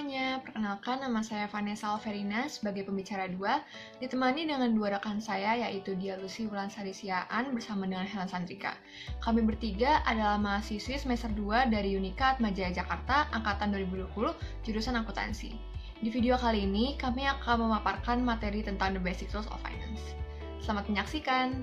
semuanya, perkenalkan nama saya Vanessa Alverina sebagai pembicara 2, ditemani dengan dua rekan saya yaitu Dia Lucy Wulansari Siaan bersama dengan Helen Sandrika. Kami bertiga adalah mahasiswi semester 2 dari Unika Atmajaya Jakarta, angkatan 2020, jurusan akuntansi. Di video kali ini, kami akan memaparkan materi tentang The Basic Rules of Finance. Selamat menyaksikan!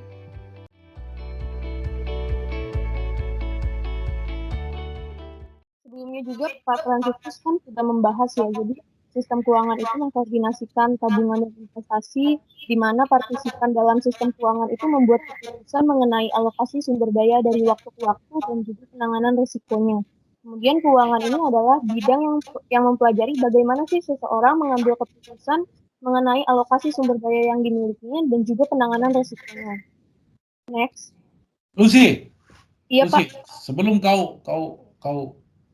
Sebelumnya juga Pak Franciscus kan sudah membahas ya, jadi sistem keuangan itu mengkoordinasikan tabungan dan investasi, di mana partisipan dalam sistem keuangan itu membuat keputusan mengenai alokasi sumber daya dari waktu ke waktu dan juga penanganan risikonya. Kemudian keuangan ini adalah bidang yang mempelajari bagaimana sih seseorang mengambil keputusan mengenai alokasi sumber daya yang dimilikinya dan juga penanganan risikonya. Next. Lucy. Iya, Lucy, Pak. Sebelum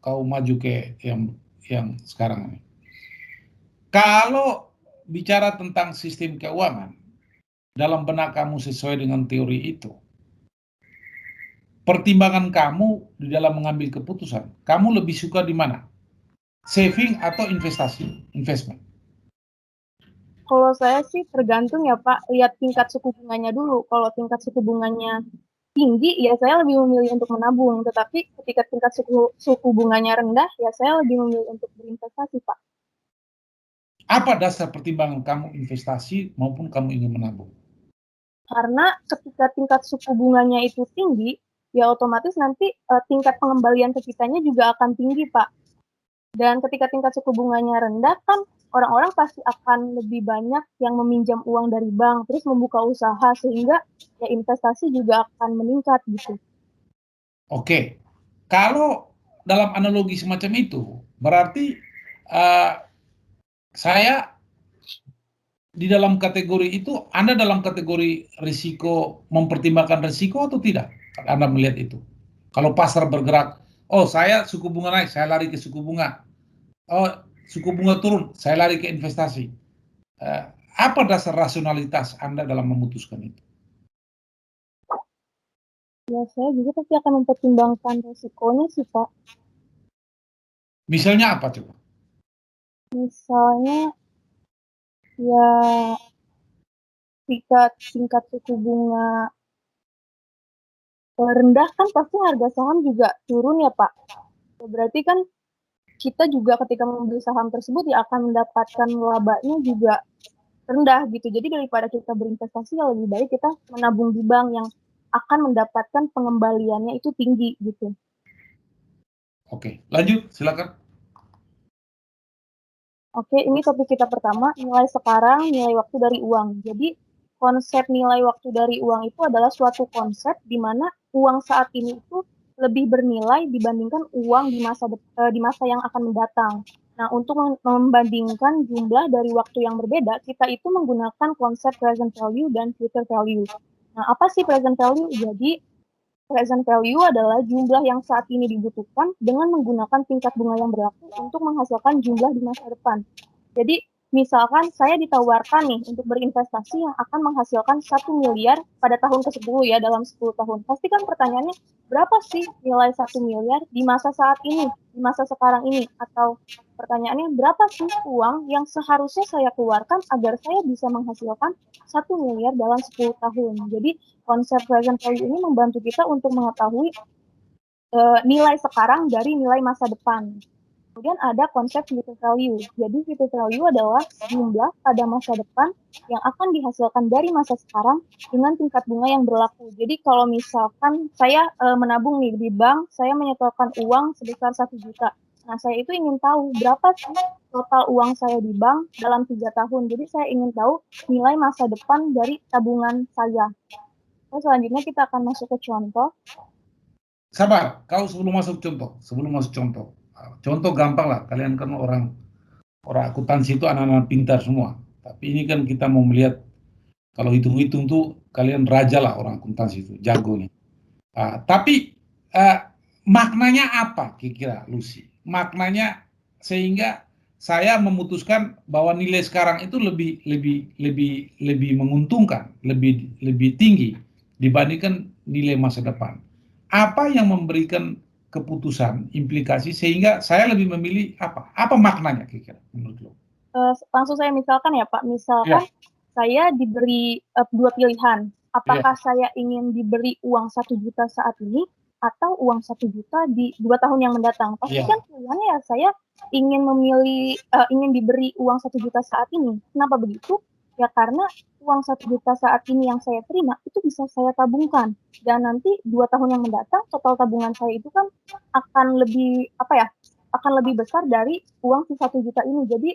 kau maju ke yang sekarang ini. Kalau bicara tentang sistem keuangan, dalam benak kamu sesuai dengan teori itu, pertimbangan kamu di dalam mengambil keputusan, kamu lebih suka di mana? Saving atau investment? Kalau saya sih tergantung ya Pak, lihat tingkat suku bunganya dulu. Kalau tingkat suku bunganya tinggi, ya saya lebih memilih untuk menabung. Tetapi ketika tingkat suku bunganya rendah, ya saya lebih memilih untuk berinvestasi, Pak. Apa dasar pertimbangan kamu investasi maupun kamu ingin menabung? Karena ketika tingkat suku bunganya itu tinggi, ya otomatis nanti tingkat pengembalian ke kitanya juga akan tinggi, Pak. Dan ketika tingkat suku bunganya rendah, kan orang-orang pasti akan lebih banyak yang meminjam uang dari bank, terus membuka usaha, sehingga ya investasi juga akan meningkat gitu. Oke, kalau dalam analogi semacam itu, berarti saya di dalam kategori itu, Anda dalam kategori risiko, mempertimbangkan risiko atau tidak? Anda melihat itu. Kalau pasar bergerak, oh saya suku bunga naik, saya lari ke suku bunga. Oh suku bunga turun, saya lari ke investasi. Apa dasar rasionalitas Anda dalam memutuskan itu? Ya saya juga pasti akan mempertimbangkan risikonya sih Pak. Misalnya apa coba? Misalnya ya tingkat suku bunga rendah kan pasti harga saham juga turun ya Pak. Berarti kan kita juga ketika membeli saham tersebut ya akan mendapatkan labanya juga rendah gitu. Jadi daripada kita berinvestasi ya lebih baik kita menabung di bank yang akan mendapatkan pengembaliannya itu tinggi gitu. Oke, lanjut silakan. Oke, ini topik kita pertama, nilai sekarang, nilai waktu dari uang. Jadi konsep nilai waktu dari uang itu adalah suatu konsep di mana uang saat ini itu lebih bernilai dibandingkan uang di masa yang akan mendatang. Nah, untuk membandingkan jumlah dari waktu yang berbeda, kita itu menggunakan konsep present value dan future value. Nah, apa sih present value? Jadi present value adalah jumlah yang saat ini dibutuhkan dengan menggunakan tingkat bunga yang berlaku untuk menghasilkan jumlah di masa depan. Jadi, misalkan saya ditawarkan nih untuk berinvestasi yang akan menghasilkan 1 miliar pada tahun ke-10 ya, dalam 10 tahun. Pasti kan pertanyaannya, berapa sih nilai 1 miliar di masa saat ini, di masa sekarang ini? Atau pertanyaannya, berapa sih uang yang seharusnya saya keluarkan agar saya bisa menghasilkan 1 miliar dalam 10 tahun? Jadi, konsep present value ini membantu kita untuk mengetahui nilai sekarang dari nilai masa depan. Kemudian ada konsep future value. Jadi future value adalah jumlah pada masa depan yang akan dihasilkan dari masa sekarang dengan tingkat bunga yang berlaku. Jadi kalau misalkan saya menabung nih di bank, saya menyetorkan uang sebesar 1 juta. Nah, saya itu ingin tahu berapa sih total uang saya di bank dalam 3 tahun. Jadi saya ingin tahu nilai masa depan dari tabungan saya. Nah, selanjutnya kita akan masuk ke contoh. Sabar, kau sebelum masuk contoh. Contoh gampang lah, kalian kan orang akuntansi itu anak-anak pintar semua. Tapi ini kan kita mau melihat, kalau hitung-hitung tuh kalian raja lah orang akuntansi itu, jagonya. Tapi maknanya apa kira-kira Lucy? Maknanya sehingga saya memutuskan bahwa nilai sekarang itu lebih menguntungkan, lebih tinggi dibandingkan nilai masa depan. Apa yang memberikan keputusan, implikasi, sehingga saya lebih memilih apa? Apa maknanya kira-kira menurut lo? Langsung saya misalkan ya Pak, misalkan saya diberi 2 pilihan, apakah saya ingin diberi uang 1 juta saat ini, atau uang 1 juta di 2 tahun yang mendatang. Pasti kan pilihannya ya saya ingin memilih, ingin diberi uang 1 juta saat ini. Kenapa begitu? Ya karena uang 1 juta saat ini yang saya terima, itu bisa saya tabungkan. Dan nanti 2 tahun yang mendatang, total tabungan saya itu kan akan lebih, akan lebih besar dari uang si 1 juta ini. Jadi,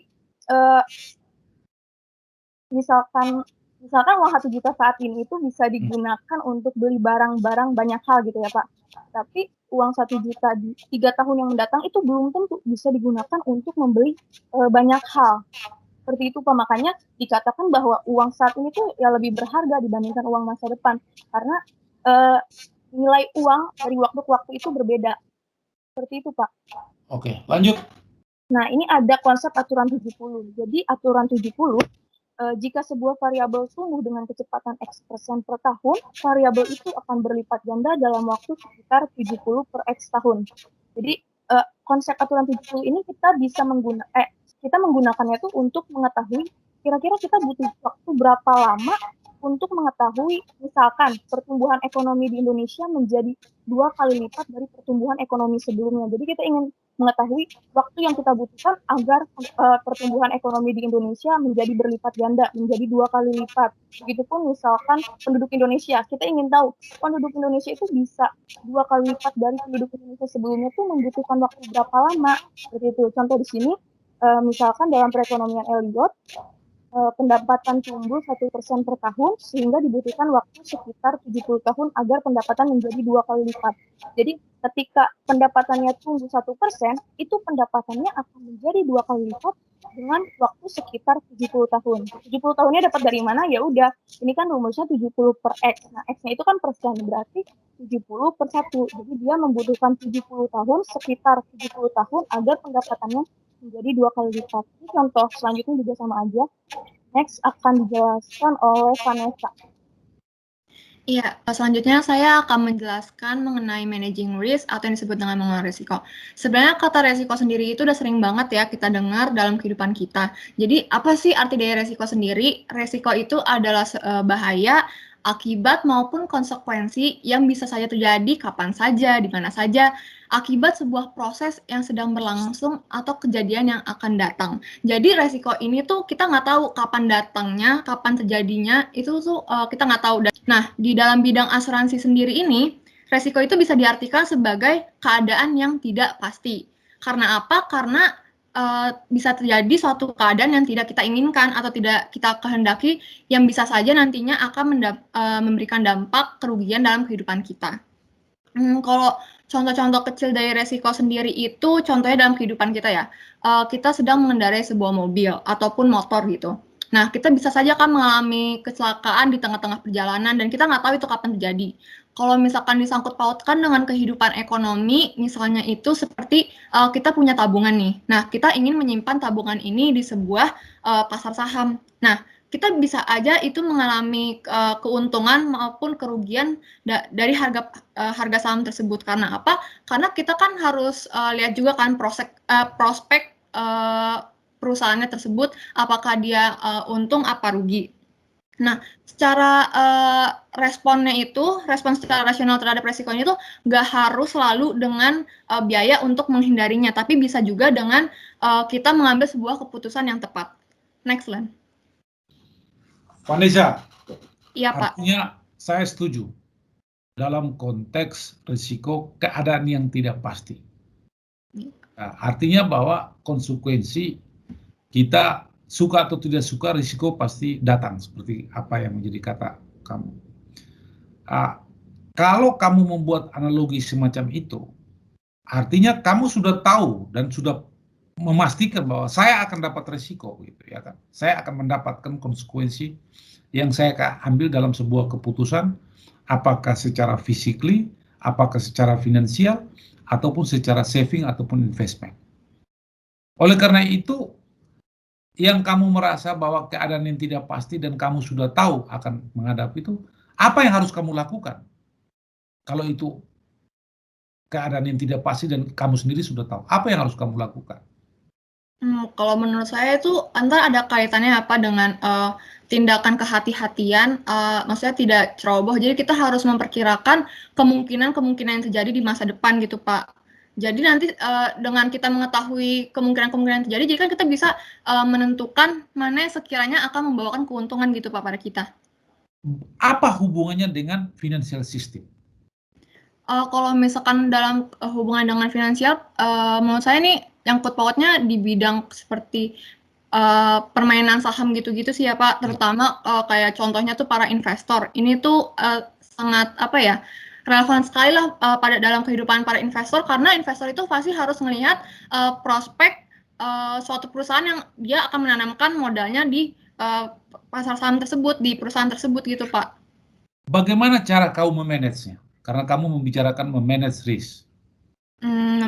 misalkan uang 1 juta saat ini itu bisa digunakan untuk beli barang-barang banyak hal gitu ya Pak. Tapi uang 1 juta di 3 tahun yang mendatang itu belum tentu bisa digunakan untuk membeli banyak hal. Seperti itu Pak, makanya dikatakan bahwa uang saat ini tuh ya lebih berharga dibandingkan uang masa depan. Karena nilai uang dari waktu ke waktu itu berbeda. Seperti itu Pak. Oke, lanjut. Nah, ini ada konsep aturan 70. Jadi aturan 70, jika sebuah variabel tumbuh dengan kecepatan X% per tahun, variabel itu akan berlipat ganda dalam waktu sekitar 70 per X tahun. Jadi, konsep aturan 70 ini kita bisa menggunakannya tuh untuk mengetahui kira-kira kita butuh waktu berapa lama untuk mengetahui misalkan pertumbuhan ekonomi di Indonesia menjadi 2 kali lipat dari pertumbuhan ekonomi sebelumnya. Jadi kita ingin mengetahui waktu yang kita butuhkan agar pertumbuhan ekonomi di Indonesia menjadi berlipat ganda, menjadi 2 kali lipat. Begitupun misalkan penduduk Indonesia, kita ingin tahu penduduk Indonesia itu bisa 2 kali lipat dari penduduk Indonesia sebelumnya itu membutuhkan waktu berapa lama. Seperti itu. Contoh di sini, misalkan dalam perekonomian Elliott, pendapatan tumbuh 1% per tahun sehingga dibutuhkan waktu sekitar 70 tahun agar pendapatan menjadi 2 kali lipat. Jadi ketika pendapatannya tumbuh 1%, itu pendapatannya akan menjadi 2 kali lipat dengan waktu sekitar 70 tahun. 70 tahunnya dapat dari mana? Ya udah, ini kan rumusnya 70 per X. Nah, X-nya itu kan persen, berarti 70 per 1. Jadi dia membutuhkan 70 tahun, sekitar 70 tahun agar pendapatannya menjadi 2 kali lipat. Ini contoh selanjutnya juga sama aja. Next akan dijelaskan oleh Vanessa. Iya, selanjutnya saya akan menjelaskan mengenai managing risk atau yang disebut dengan mengelola risiko. Sebenarnya kata risiko sendiri itu udah sering banget ya kita dengar dalam kehidupan kita. Jadi apa sih arti dari risiko sendiri? Risiko itu adalah bahaya, akibat maupun konsekuensi yang bisa saja terjadi kapan saja, di mana saja, akibat sebuah proses yang sedang berlangsung atau kejadian yang akan datang. Jadi resiko ini tuh kita nggak tahu kapan datangnya, kapan terjadinya, itu tuh kita nggak tahu. Nah, di dalam bidang asuransi sendiri ini, resiko itu bisa diartikan sebagai keadaan yang tidak pasti. Karena apa? Karena bisa terjadi suatu keadaan yang tidak kita inginkan atau tidak kita kehendaki yang bisa saja nantinya akan memberikan dampak kerugian dalam kehidupan kita. Kalau contoh-contoh kecil dari resiko sendiri itu contohnya dalam kehidupan kita ya, kita sedang mengendarai sebuah mobil ataupun motor gitu. Nah, kita bisa saja kan mengalami kecelakaan di tengah-tengah perjalanan dan kita nggak tahu itu kapan terjadi. Kalau misalkan disangkut pautkan dengan kehidupan ekonomi, misalnya itu seperti kita punya tabungan nih. Nah, kita ingin menyimpan tabungan ini di sebuah pasar saham. Nah, kita bisa aja itu mengalami keuntungan maupun kerugian dari harga saham tersebut. Karena apa? Karena kita kan harus lihat juga kan prospek perusahaannya tersebut, apakah dia untung apa rugi. Nah, secara respon secara rasional terhadap resikonya itu nggak harus selalu dengan biaya untuk menghindarinya, tapi bisa juga dengan kita mengambil sebuah keputusan yang tepat. Next, Len. Vanessa, iya, Pak. Artinya saya setuju dalam konteks risiko keadaan yang tidak pasti. Nah, artinya bahwa konsekuensi kita suka atau tidak suka risiko pasti datang, seperti apa yang menjadi kata kamu. Kalau kamu membuat analogi semacam itu, artinya kamu sudah tahu dan sudah memastikan bahwa saya akan dapat risiko, gitu ya kan? Saya akan mendapatkan konsekuensi yang saya ambil dalam sebuah keputusan, apakah secara physically, apakah secara finansial, ataupun secara saving ataupun investment. Oleh karena itu, yang kamu merasa bahwa keadaan yang tidak pasti dan kamu sudah tahu akan menghadapi itu, apa yang harus kamu lakukan? Kalau itu keadaan yang tidak pasti dan kamu sendiri sudah tahu. Apa yang harus kamu lakukan? Kalau menurut saya itu antara ada kaitannya apa dengan tindakan kehati-hatian, maksudnya tidak ceroboh. Jadi kita harus memperkirakan kemungkinan-kemungkinan yang terjadi di masa depan gitu, Pak. Jadi nanti dengan kita mengetahui kemungkinan-kemungkinan yang terjadi, jadi kan kita bisa menentukan mana yang sekiranya akan membawakan keuntungan gitu, Pak, pada kita. Apa hubungannya dengan financial system? Kalau misalkan dalam hubungan dengan finansial, menurut saya nih nyangkut pautnya di bidang seperti permainan saham gitu-gitu sih ya Pak, terutama kayak contohnya tuh para investor. Ini tuh sangat apa ya, relevan sekali lah pada dalam kehidupan para investor, karena investor itu pasti harus melihat prospek suatu perusahaan yang dia akan menanamkan modalnya di pasar saham tersebut, di perusahaan tersebut gitu Pak. Bagaimana cara kau memanage-nya? Karena kamu membicarakan memanage risk.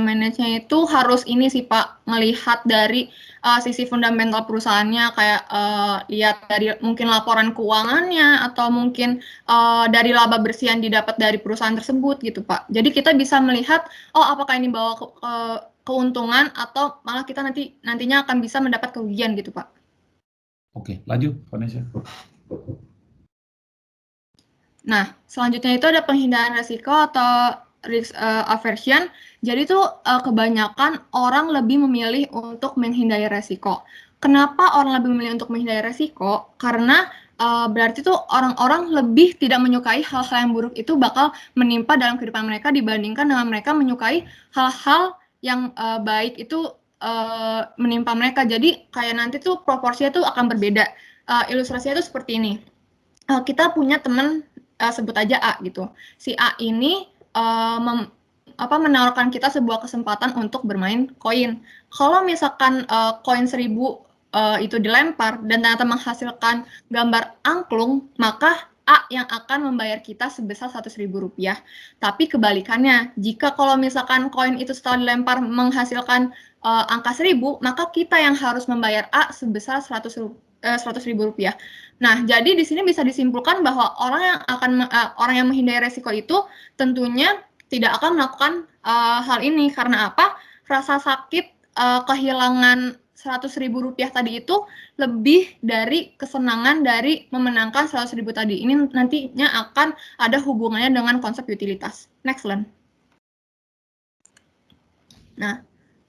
Manage-nya itu harus ini sih Pak, melihat dari sisi fundamental perusahaannya, kayak lihat dari mungkin laporan keuangannya atau mungkin dari laba bersih yang didapat dari perusahaan tersebut gitu Pak. Jadi kita bisa melihat, oh apakah ini bawa keuntungan atau malah kita nantinya akan bisa mendapat kerugian gitu Pak. Oke, lanjut Vanessa. Nah, selanjutnya itu ada penghindaran risiko atau risk aversion. Jadi tuh kebanyakan orang lebih memilih untuk menghindari resiko. Kenapa orang lebih memilih untuk menghindari resiko? Karena berarti tuh orang-orang lebih tidak menyukai hal-hal yang buruk itu bakal menimpa dalam kehidupan mereka dibandingkan dengan mereka menyukai hal-hal yang baik itu menimpa mereka. Jadi kayak nanti tuh proporsinya tuh akan berbeda. Ilustrasinya tuh seperti ini. Kita punya teman, sebut aja A gitu. Si A ini menawarkan kita sebuah kesempatan untuk bermain koin. Kalau misalkan koin 1000 itu dilempar dan ternyata menghasilkan gambar angklung, maka A yang akan membayar kita sebesar Rp100.000. Tapi kebalikannya, jika kalau misalkan koin itu setelah dilempar menghasilkan angka 1000, maka kita yang harus membayar A sebesar Rp100.000. Nah, jadi di sini bisa disimpulkan bahwa orang yang menghindari resiko itu tentunya tidak akan melakukan hal ini. Karena apa? Rasa sakit kehilangan Rp100.000 tadi itu lebih dari kesenangan dari memenangkan 100.000 tadi. Ini nantinya akan ada hubungannya dengan konsep utilitas. Next, Len. Nah,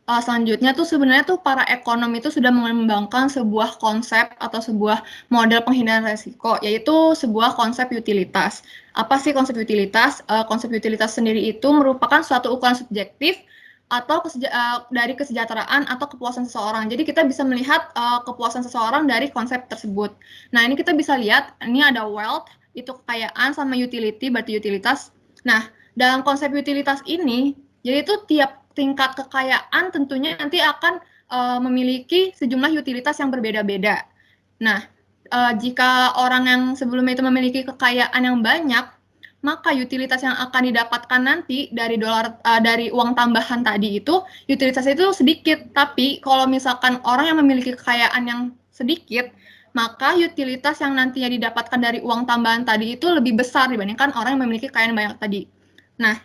selanjutnya tuh sebenarnya tuh para ekonom itu sudah mengembangkan sebuah konsep atau sebuah model penghindaran resiko, yaitu sebuah konsep utilitas. Apa sih konsep utilitas? Konsep utilitas sendiri itu merupakan suatu ukuran subjektif atau dari kesejahteraan atau kepuasan seseorang. Jadi kita bisa melihat kepuasan seseorang dari konsep tersebut. Nah, ini kita bisa lihat, ini ada wealth, itu kekayaan, sama utility, berarti utilitas. Nah, dalam konsep utilitas ini, jadi itu tiap tingkat kekayaan tentunya nanti akan memiliki sejumlah utilitas yang berbeda-beda. Nah, jika orang yang sebelumnya itu memiliki kekayaan yang banyak, maka utilitas yang akan didapatkan nanti dari dari uang tambahan tadi itu, utilitas itu sedikit. Tapi kalau misalkan orang yang memiliki kekayaan yang sedikit, maka utilitas yang nantinya didapatkan dari uang tambahan tadi itu lebih besar dibandingkan orang yang memiliki kekayaan banyak tadi. Nah,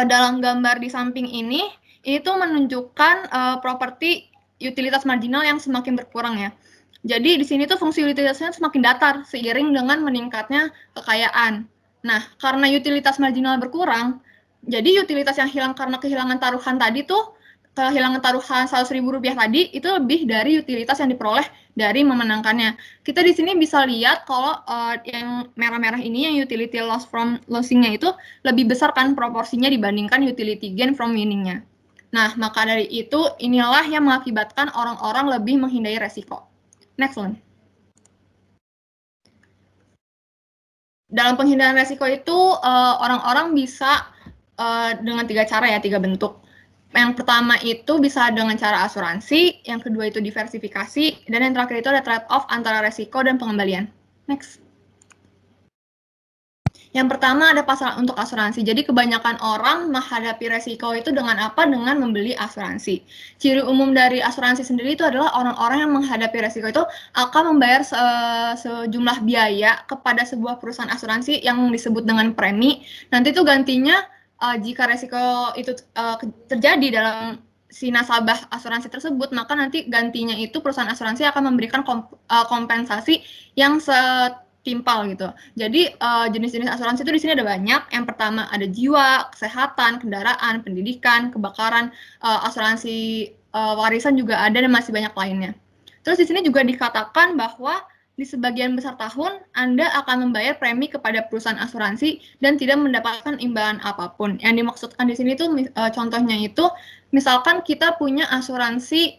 dalam gambar di samping ini, itu menunjukkan properti utilitas marginal yang semakin berkurang ya. Jadi di sini tuh fungsi utilitasnya semakin datar seiring dengan meningkatnya kekayaan. Nah, karena utilitas marginal berkurang, jadi utilitas yang hilang karena kehilangan taruhan tadi tuh, kehilangan taruhan Rp100.000 tadi itu lebih dari utilitas yang diperoleh dari memenangkannya. Kita di sini bisa lihat kalau yang merah-merah ini yang utility loss from losing-nya itu lebih besar kan proporsinya dibandingkan utility gain from winning-nya. Nah, maka dari itu inilah yang mengakibatkan orang-orang lebih menghindari resiko. Next one. Dalam penghindaran resiko itu orang-orang bisa dengan 3 cara ya, 3 bentuk. Yang pertama itu bisa dengan cara asuransi, yang kedua itu diversifikasi, dan yang terakhir itu ada trade-off antara resiko dan pengembalian. Next. Yang pertama ada pasal untuk asuransi. Jadi kebanyakan orang menghadapi resiko itu dengan apa? Dengan membeli asuransi. Ciri umum dari asuransi sendiri itu adalah orang-orang yang menghadapi resiko itu akan membayar sejumlah biaya kepada sebuah perusahaan asuransi yang disebut dengan premi. Nanti itu gantinya jika resiko itu terjadi dalam si nasabah asuransi tersebut, maka nanti gantinya itu perusahaan asuransi akan memberikan kompensasi yang setimpal gitu. Jadi jenis-jenis asuransi itu di sini ada banyak. Yang pertama ada jiwa, kesehatan, kendaraan, pendidikan, kebakaran, asuransi warisan juga ada, dan masih banyak lainnya. Terus di sini juga dikatakan bahwa di sebagian besar tahun Anda akan membayar premi kepada perusahaan asuransi dan tidak mendapatkan imbalan apapun. Yang dimaksudkan di sini tuh contohnya itu misalkan kita punya asuransi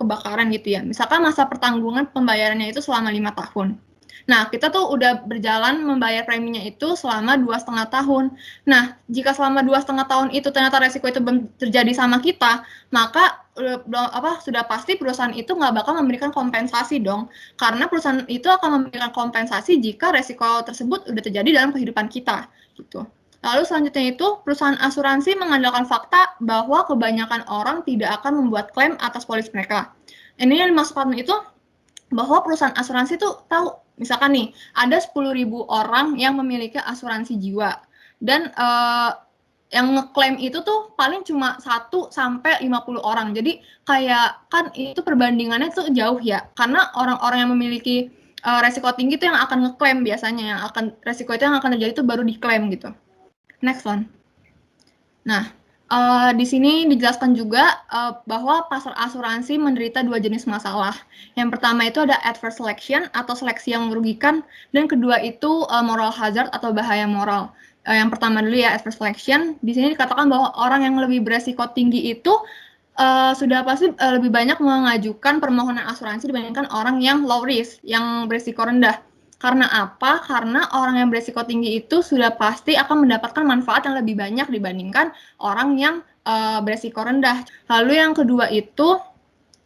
kebakaran gitu ya. Misalkan masa pertanggungan pembayarannya itu selama 5 tahun. Nah, kita tuh udah berjalan membayar preminya itu selama 2,5 tahun. Nah, jika selama 2,5 tahun itu ternyata resiko itu terjadi sama kita, maka sudah pasti perusahaan itu nggak bakal memberikan kompensasi dong. Karena perusahaan itu akan memberikan kompensasi jika resiko tersebut udah terjadi dalam kehidupan kita. Gitu. Lalu selanjutnya itu, perusahaan asuransi mengandalkan fakta bahwa kebanyakan orang tidak akan membuat klaim atas polis mereka. Ini yang dimaksudkan itu bahwa perusahaan asuransi itu tahu, misalkan nih, ada 10.000 orang yang memiliki asuransi jiwa, dan yang ngeklaim itu tuh paling cuma 1 sampai 50 orang. Jadi kayak kan itu perbandingannya tuh jauh ya, karena orang-orang yang memiliki resiko tinggi itu yang akan ngeklaim biasanya, yang akan resiko itu yang akan terjadi itu baru diklaim gitu. Next one. Nah, di sini dijelaskan juga bahwa pasar asuransi menderita 2 jenis masalah. Yang pertama itu ada adverse selection atau seleksi yang merugikan, dan kedua itu moral hazard atau bahaya moral. Yang pertama dulu ya, adverse selection. Di sini dikatakan bahwa orang yang lebih beresiko tinggi itu sudah pasti lebih banyak mengajukan permohonan asuransi dibandingkan orang yang low risk, yang beresiko rendah. Karena apa? Karena orang yang beresiko tinggi itu sudah pasti akan mendapatkan manfaat yang lebih banyak dibandingkan orang yang beresiko rendah. Lalu yang kedua itu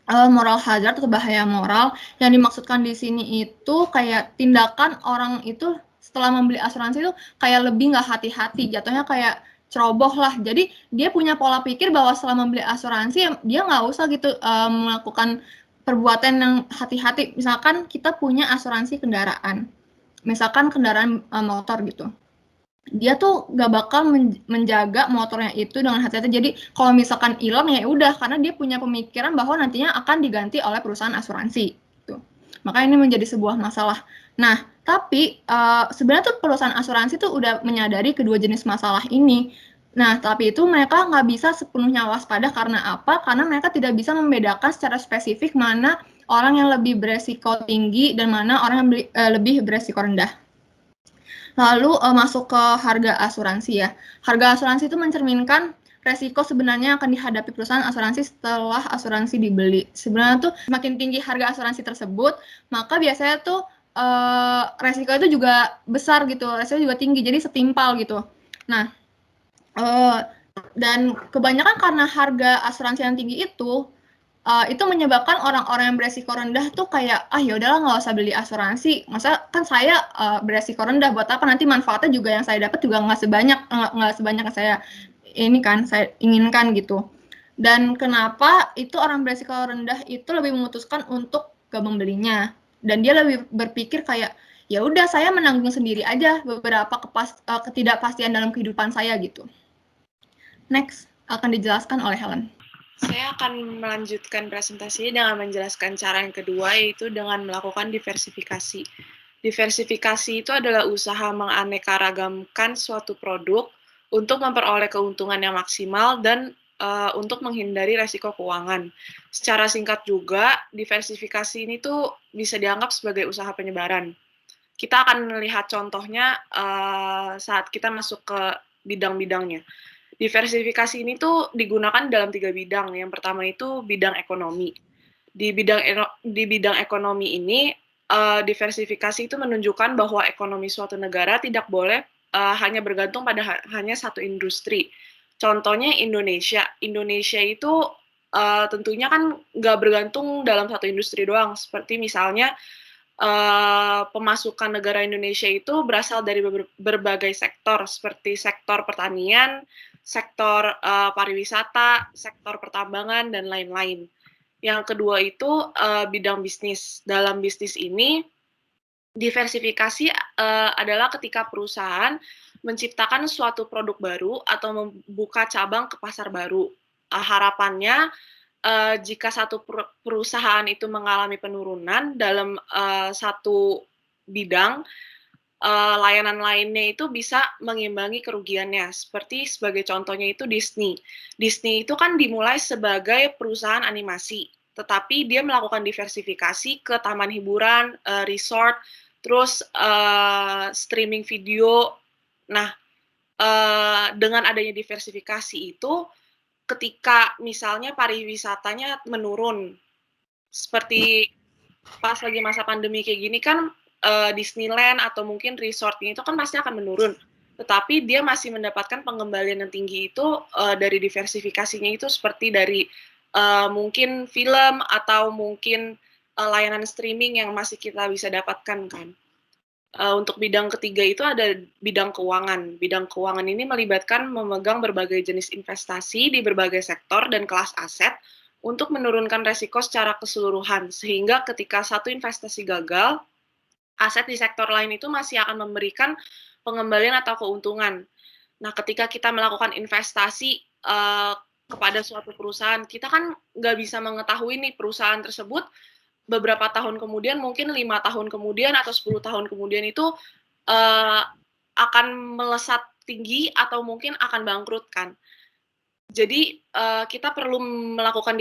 moral hazard atau bahaya moral. Yang dimaksudkan di sini itu kayak tindakan orang itu setelah membeli asuransi itu kayak lebih nggak hati-hati, jatuhnya kayak ceroboh lah. Jadi dia punya pola pikir bahwa setelah membeli asuransi dia nggak usah gitu melakukan perbuatan yang hati-hati. Misalkan kita punya asuransi kendaraan, misalkan kendaraan motor gitu, dia tuh gak bakal menjaga motornya itu dengan hati-hati. Jadi kalau misalkan hilang ya udah, karena dia punya pemikiran bahwa nantinya akan diganti oleh perusahaan asuransi gitu. Maka ini menjadi sebuah masalah. Nah, tapi sebenarnya tuh perusahaan asuransi tuh udah menyadari kedua jenis masalah ini. Nah, tapi itu mereka nggak bisa sepenuhnya waspada. Karena apa? Karena mereka tidak bisa membedakan secara spesifik mana orang yang lebih beresiko tinggi dan mana orang yang lebih beresiko rendah. Lalu masuk ke harga asuransi ya. Harga asuransi itu mencerminkan resiko sebenarnya akan dihadapi perusahaan asuransi setelah asuransi dibeli. Sebenarnya tuh semakin tinggi harga asuransi tersebut, maka biasanya tuh resiko itu juga besar gitu, resiko juga tinggi, jadi setimpal gitu. Nah, dan kebanyakan karena harga asuransi yang tinggi itu menyebabkan orang-orang yang beresiko rendah tuh kayak ya udahlah nggak usah beli asuransi, masa kan saya beresiko rendah, buat apa, nanti manfaatnya juga yang saya dapat juga nggak sebanyak yang saya inginkan gitu. Dan kenapa itu orang beresiko rendah itu lebih memutuskan untuk gak membelinya, dan dia lebih berpikir kayak ya udah saya menanggung sendiri aja beberapa ketidakpastian dalam kehidupan saya gitu. Next akan dijelaskan oleh Helen. Saya akan melanjutkan presentasinya dengan menjelaskan cara yang kedua, yaitu dengan melakukan diversifikasi. Diversifikasi itu adalah usaha menganeka-ragamkan suatu produk untuk memperoleh keuntungan yang maksimal dan untuk menghindari resiko keuangan. Secara singkat juga, diversifikasi ini tuh bisa dianggap sebagai usaha penyebaran. Kita akan melihat contohnya saat kita masuk ke bidang-bidangnya. Diversifikasi ini tuh digunakan dalam 3 bidang. Yang pertama itu bidang ekonomi. Di bidang ekonomi ini, diversifikasi itu menunjukkan bahwa ekonomi suatu negara tidak boleh hanya bergantung pada hanya satu industri. Contohnya Indonesia. Indonesia itu tentunya kan nggak bergantung dalam satu industri doang. Seperti misalnya pemasukan negara Indonesia itu berasal dari berbagai sektor, seperti sektor pertanian, sektor pariwisata, sektor pertambangan, dan lain-lain. Yang kedua itu bidang bisnis. Dalam bisnis ini, Diversifikasi adalah ketika perusahaan menciptakan suatu produk baru atau membuka cabang ke pasar baru. Harapannya jika satu perusahaan itu mengalami penurunan dalam satu bidang, layanan lainnya itu bisa mengimbangi kerugiannya. Seperti sebagai contohnya itu Disney. Disney itu kan dimulai sebagai perusahaan animasi, tetapi dia melakukan diversifikasi ke taman hiburan, resort, terus streaming video. Nah, dengan adanya diversifikasi itu, ketika misalnya pariwisatanya menurun, seperti pas lagi masa pandemi kayak gini kan, Disneyland atau mungkin resortnya itu kan pasti akan menurun. Tetapi dia masih mendapatkan pengembalian yang tinggi itu dari diversifikasinya itu seperti dari mungkin film atau mungkin layanan streaming yang masih kita bisa dapatkan kan. Untuk bidang ketiga itu ada bidang keuangan. Bidang keuangan ini melibatkan memegang berbagai jenis investasi di berbagai sektor dan kelas aset untuk menurunkan resiko secara keseluruhan, sehingga ketika satu investasi gagal, aset di sektor lain itu masih akan memberikan pengembalian atau keuntungan. Nah, ketika kita melakukan investasi kepada suatu perusahaan, kita kan nggak bisa mengetahui nih perusahaan tersebut beberapa tahun kemudian, mungkin 5 tahun kemudian atau 10 tahun kemudian itu akan melesat tinggi atau mungkin akan bangkrut kan. Jadi kita perlu melakukan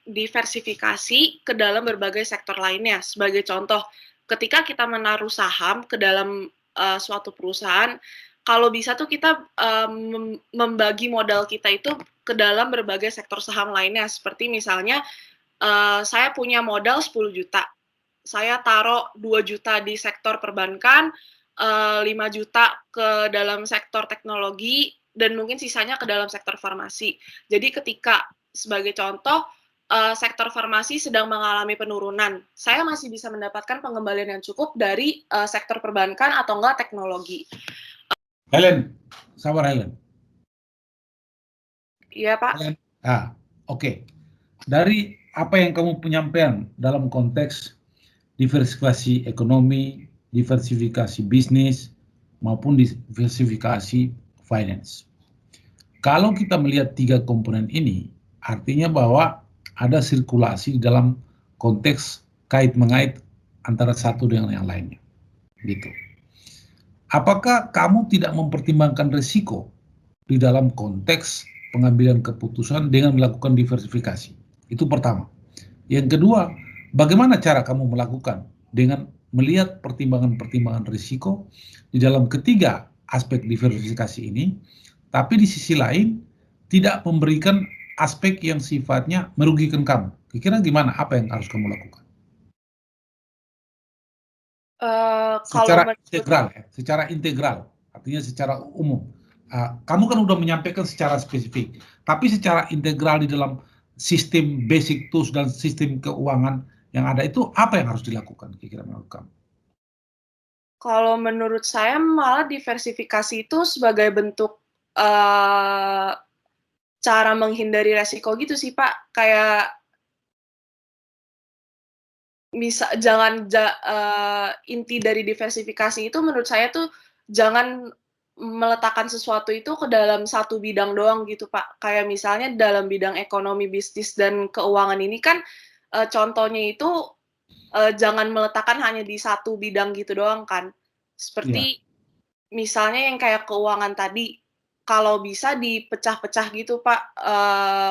diversifikasi ke dalam berbagai sektor lainnya. Sebagai contoh, ketika kita menaruh saham ke dalam suatu perusahaan, kalau bisa tuh kita membagi modal kita itu ke dalam berbagai sektor saham lainnya. Seperti misalnya saya punya modal 10 juta, saya taruh 2 juta di sektor perbankan, 5 juta ke dalam sektor teknologi, dan mungkin sisanya ke dalam sektor farmasi. Jadi ketika, sebagai contoh, sektor farmasi sedang mengalami penurunan, saya masih bisa mendapatkan pengembalian yang cukup dari sektor perbankan atau enggak teknologi. Helen, sabar Helen. Iya Pak. Helen. Oke. Dari apa yang kamu penyampaian dalam konteks diversifikasi ekonomi, diversifikasi bisnis, maupun diversifikasi finance. Kalau kita melihat 3 komponen ini, artinya bahwa ada sirkulasi dalam konteks kait-mengait antara satu dengan yang lainnya. Gitu. Apakah kamu tidak mempertimbangkan risiko di dalam konteks pengambilan keputusan dengan melakukan diversifikasi? Itu pertama. Yang kedua, bagaimana cara kamu melakukan dengan melihat pertimbangan-pertimbangan risiko di dalam ketiga aspek diversifikasi ini, tapi di sisi lain tidak memberikan aspek yang sifatnya merugikan kamu. Kira-kira gimana? Apa yang harus kamu lakukan? Secara integral, artinya secara umum. Kamu kan udah menyampaikan secara spesifik, tapi secara integral di dalam sistem basic tools dan sistem keuangan yang ada itu apa yang harus dilakukan kira-kira menurut kamu? Kalau menurut saya malah diversifikasi itu sebagai bentuk cara menghindari resiko gitu sih Pak. Kayak inti dari diversifikasi itu menurut saya tuh jangan meletakkan sesuatu itu ke dalam satu bidang doang gitu Pak. Kayak misalnya dalam bidang ekonomi, bisnis, dan keuangan ini kan contohnya itu jangan meletakkan hanya di satu bidang gitu doang kan. Seperti misalnya yang kayak keuangan tadi, kalau bisa dipecah-pecah gitu Pak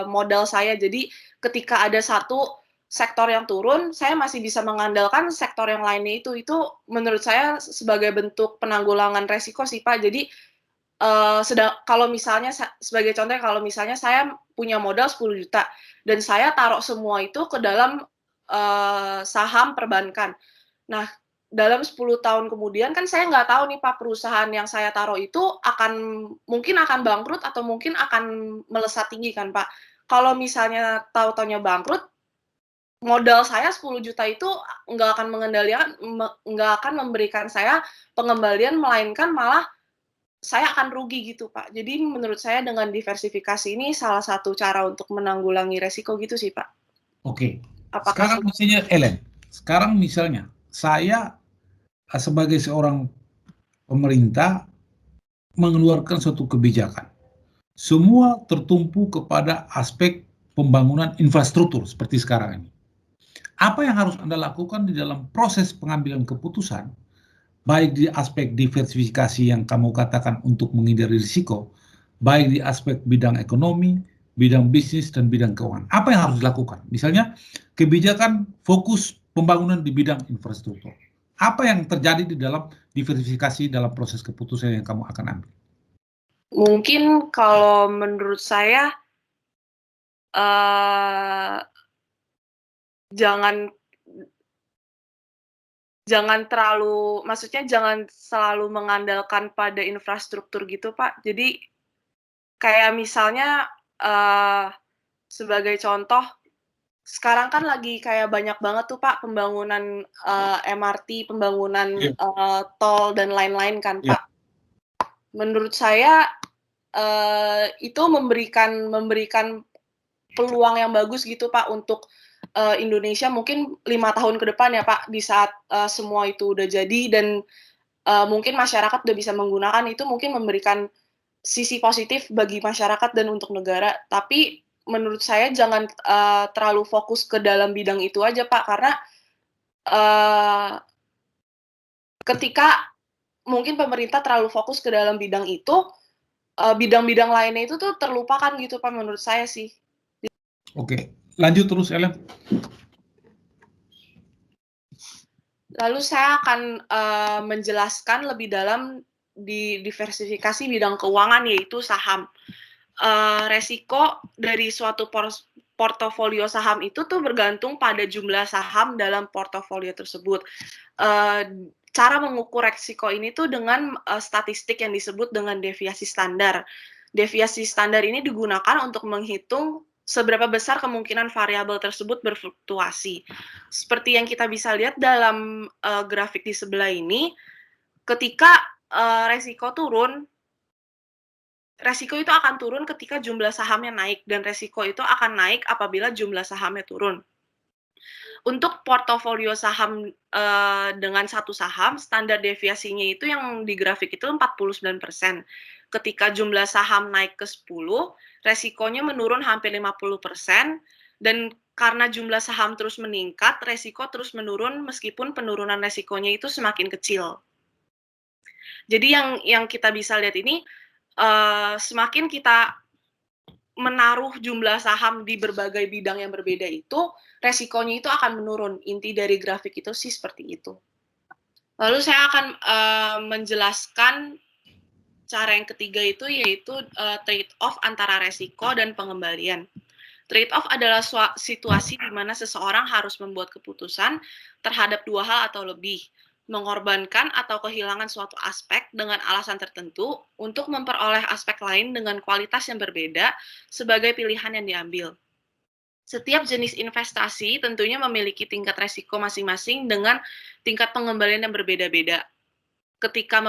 modal saya. Jadi ketika ada satu sektor yang turun, saya masih bisa mengandalkan sektor yang lainnya itu. Itu menurut saya sebagai bentuk penanggulangan resiko sih Pak. Jadi kalau misalnya sebagai contoh, kalau misalnya saya punya modal 10 juta dan saya taruh semua itu ke dalam saham perbankan. Nah, dalam 10 tahun kemudian kan saya nggak tahu nih Pak, perusahaan yang saya taruh itu mungkin akan bangkrut atau mungkin akan melesat tinggi kan Pak. Kalau misalnya tahu-taunya bangkrut, modal saya 10 juta itu nggak akan memberikan saya pengembalian, melainkan malah saya akan rugi gitu Pak. Jadi menurut saya dengan diversifikasi ini salah satu cara untuk menanggulangi resiko gitu sih Pak. Oke. Sekarang misalnya Ellen, sekarang misalnya saya sebagai seorang pemerintah mengeluarkan suatu kebijakan. Semua tertumpu kepada aspek pembangunan infrastruktur seperti sekarang ini. Apa yang harus Anda lakukan di dalam proses pengambilan keputusan, baik di aspek diversifikasi yang kamu katakan untuk menghindari risiko, baik di aspek bidang ekonomi, bidang bisnis, dan bidang keuangan. Apa yang harus dilakukan? Misalnya, kebijakan fokus pembangunan di bidang infrastruktur. Apa yang terjadi di dalam diversifikasi dalam proses keputusan yang kamu akan ambil? Mungkin kalau menurut saya jangan terlalu, maksudnya jangan selalu mengandalkan pada infrastruktur gitu, Pak. Jadi kayak misalnya sebagai contoh, sekarang kan lagi kayak banyak banget tuh Pak pembangunan MRT, pembangunan tol dan lain-lain kan Iya. Pak. Menurut saya itu memberikan peluang yang bagus gitu Pak untuk Indonesia mungkin 5 tahun ke depan ya Pak, di saat semua itu udah jadi dan mungkin masyarakat udah bisa menggunakan itu, mungkin memberikan sisi positif bagi masyarakat dan untuk negara. Tapi menurut saya jangan terlalu fokus ke dalam bidang itu aja Pak, karena ketika mungkin pemerintah terlalu fokus ke dalam bidang itu, bidang-bidang lainnya itu tuh terlupakan gitu Pak, menurut saya sih. Oke, lanjut terus Ellen. Lalu saya akan menjelaskan lebih dalam di diversifikasi bidang keuangan, yaitu saham. Resiko dari suatu portofolio saham itu tuh bergantung pada jumlah saham dalam portofolio tersebut. Cara mengukur resiko ini tuh dengan statistik yang disebut dengan deviasi standar. Deviasi standar ini digunakan untuk menghitung seberapa besar kemungkinan variabel tersebut berfluktuasi. Seperti yang kita bisa lihat dalam grafik di sebelah ini, ketika resiko turun, resiko itu akan turun ketika jumlah sahamnya naik, dan resiko itu akan naik apabila jumlah sahamnya turun. Untuk portofolio saham dengan satu saham, standar deviasinya itu yang di grafik itu 49%. Ketika jumlah saham naik ke 10, resikonya menurun hampir 50%, dan karena jumlah saham terus meningkat, resiko terus menurun meskipun penurunan resikonya itu semakin kecil. Jadi yang kita bisa lihat ini, semakin kita menaruh jumlah saham di berbagai bidang yang berbeda itu, resikonya itu akan menurun. Inti dari grafik itu sih seperti itu. Lalu saya akan menjelaskan cara yang ketiga itu, yaitu trade-off antara resiko dan pengembalian. Trade-off adalah situasi di mana seseorang harus membuat keputusan terhadap dua hal atau lebih, mengorbankan atau kehilangan suatu aspek dengan alasan tertentu untuk memperoleh aspek lain dengan kualitas yang berbeda sebagai pilihan yang diambil. Setiap jenis investasi tentunya memiliki tingkat resiko masing-masing dengan tingkat pengembalian yang berbeda-beda. Ketika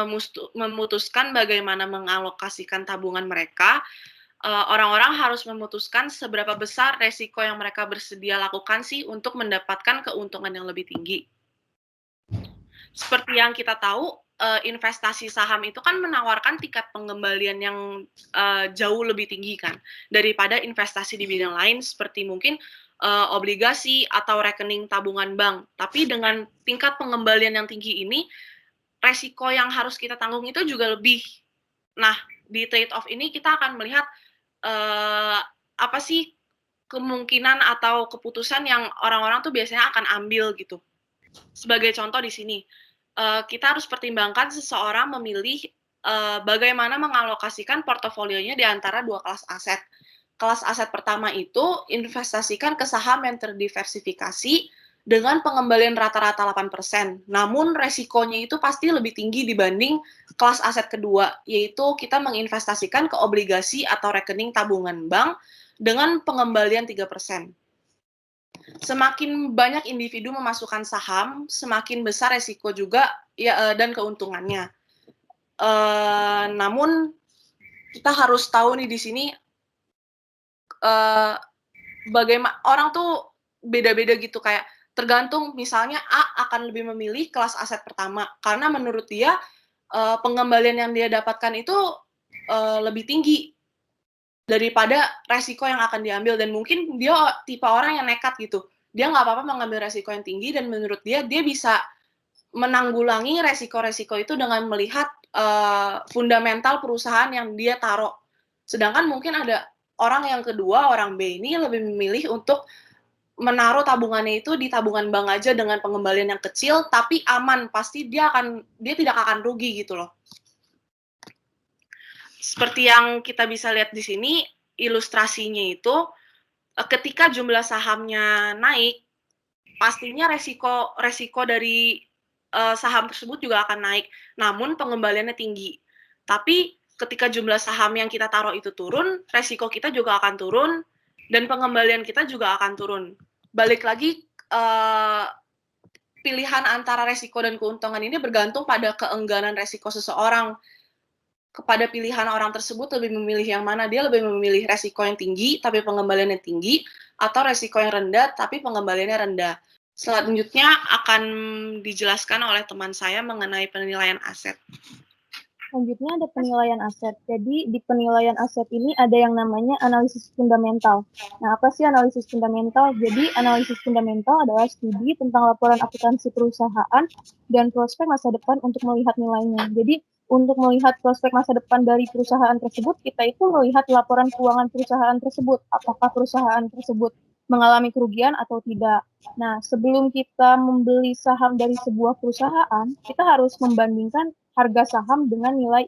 memutuskan bagaimana mengalokasikan tabungan mereka, orang-orang harus memutuskan seberapa besar resiko yang mereka bersedia lakukan sih untuk mendapatkan keuntungan yang lebih tinggi. Seperti yang kita tahu, investasi saham itu kan menawarkan tingkat pengembalian yang jauh lebih tinggi kan daripada investasi di bidang lain seperti mungkin obligasi atau rekening tabungan bank. Tapi dengan tingkat pengembalian yang tinggi ini, resiko yang harus kita tanggung itu juga lebih. Nah, di trade-off ini kita akan melihat apa sih kemungkinan atau keputusan yang orang-orang tuh biasanya akan ambil gitu. Sebagai contoh di sini, kita harus pertimbangkan seseorang memilih bagaimana mengalokasikan portofolionya di antara dua kelas aset. Kelas aset pertama itu investasikan ke saham yang terdiversifikasi dengan pengembalian rata-rata 8%. Namun resikonya itu pasti lebih tinggi dibanding kelas aset kedua, yaitu kita menginvestasikan ke obligasi atau rekening tabungan bank dengan pengembalian 3%. Semakin banyak individu memasukkan saham, semakin besar resiko juga ya, dan keuntungannya. Namun kita harus tahu nih di sini bagaimana orang tuh beda-beda gitu, kayak tergantung, misalnya A akan lebih memilih kelas aset pertama karena menurut dia pengembalian yang dia dapatkan itu lebih tinggi daripada resiko yang akan diambil, dan mungkin dia tipe orang yang nekat gitu. Dia nggak apa-apa mengambil resiko yang tinggi, dan menurut dia bisa menanggulangi resiko-resiko itu dengan melihat fundamental perusahaan yang dia taruh. Sedangkan mungkin ada orang yang kedua, orang B ini lebih memilih untuk menaruh tabungannya itu di tabungan bank aja dengan pengembalian yang kecil tapi aman, pasti dia tidak akan rugi gitu loh. Seperti yang kita bisa lihat di sini ilustrasinya itu, ketika jumlah sahamnya naik, pastinya resiko dari saham tersebut juga akan naik, namun pengembaliannya tinggi. Tapi ketika jumlah saham yang kita taruh itu turun, resiko kita juga akan turun, dan pengembalian kita juga akan turun. Balik lagi, pilihan antara resiko dan keuntungan ini bergantung pada keengganan resiko seseorang. Kepada pilihan orang tersebut lebih memilih yang mana, dia lebih memilih resiko yang tinggi tapi pengembaliannya tinggi, atau resiko yang rendah tapi pengembaliannya rendah. Selanjutnya akan dijelaskan oleh teman saya mengenai penilaian aset. Selanjutnya ada penilaian aset. Jadi di penilaian aset ini ada yang namanya analisis fundamental. Nah, apa sih analisis fundamental? Jadi analisis fundamental adalah studi tentang laporan akuntansi perusahaan dan prospek masa depan untuk melihat nilainya. Jadi untuk melihat prospek masa depan dari perusahaan tersebut, kita itu melihat laporan keuangan perusahaan tersebut. Apakah perusahaan tersebut mengalami kerugian atau tidak. Nah, sebelum kita membeli saham dari sebuah perusahaan, kita harus membandingkan harga saham dengan nilai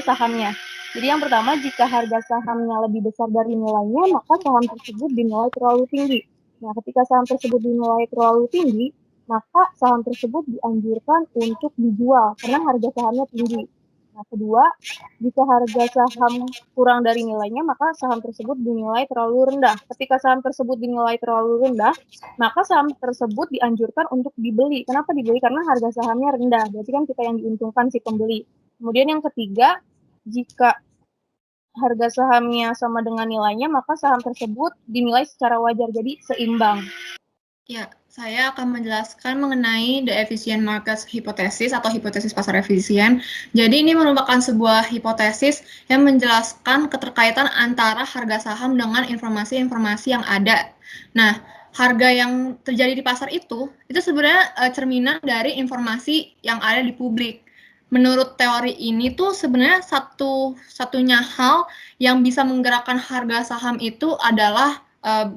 sahamnya. Jadi yang pertama, jika harga sahamnya lebih besar dari nilainya, maka saham tersebut dinilai terlalu tinggi. Nah, ketika saham tersebut dinilai terlalu tinggi, maka saham tersebut dianjurkan untuk dijual karena harga sahamnya tinggi. Nah, kedua, jika harga saham kurang dari nilainya, maka saham tersebut dinilai terlalu rendah. Ketika saham tersebut dinilai terlalu rendah, maka saham tersebut dianjurkan untuk dibeli. Kenapa dibeli? Karena harga sahamnya rendah. Berarti kan kita yang diuntungkan si pembeli. Kemudian yang ketiga, jika harga sahamnya sama dengan nilainya, maka saham tersebut dinilai secara wajar, jadi seimbang. Ya, saya akan menjelaskan mengenai the efficient market hypothesis atau hipotesis pasar efisien. Jadi ini merupakan sebuah hipotesis yang menjelaskan keterkaitan antara harga saham dengan informasi-informasi yang ada. Nah, harga yang terjadi di pasar itu sebenarnya cerminan dari informasi yang ada di publik. Menurut teori ini tuh sebenarnya satunya hal yang bisa menggerakkan harga saham itu adalah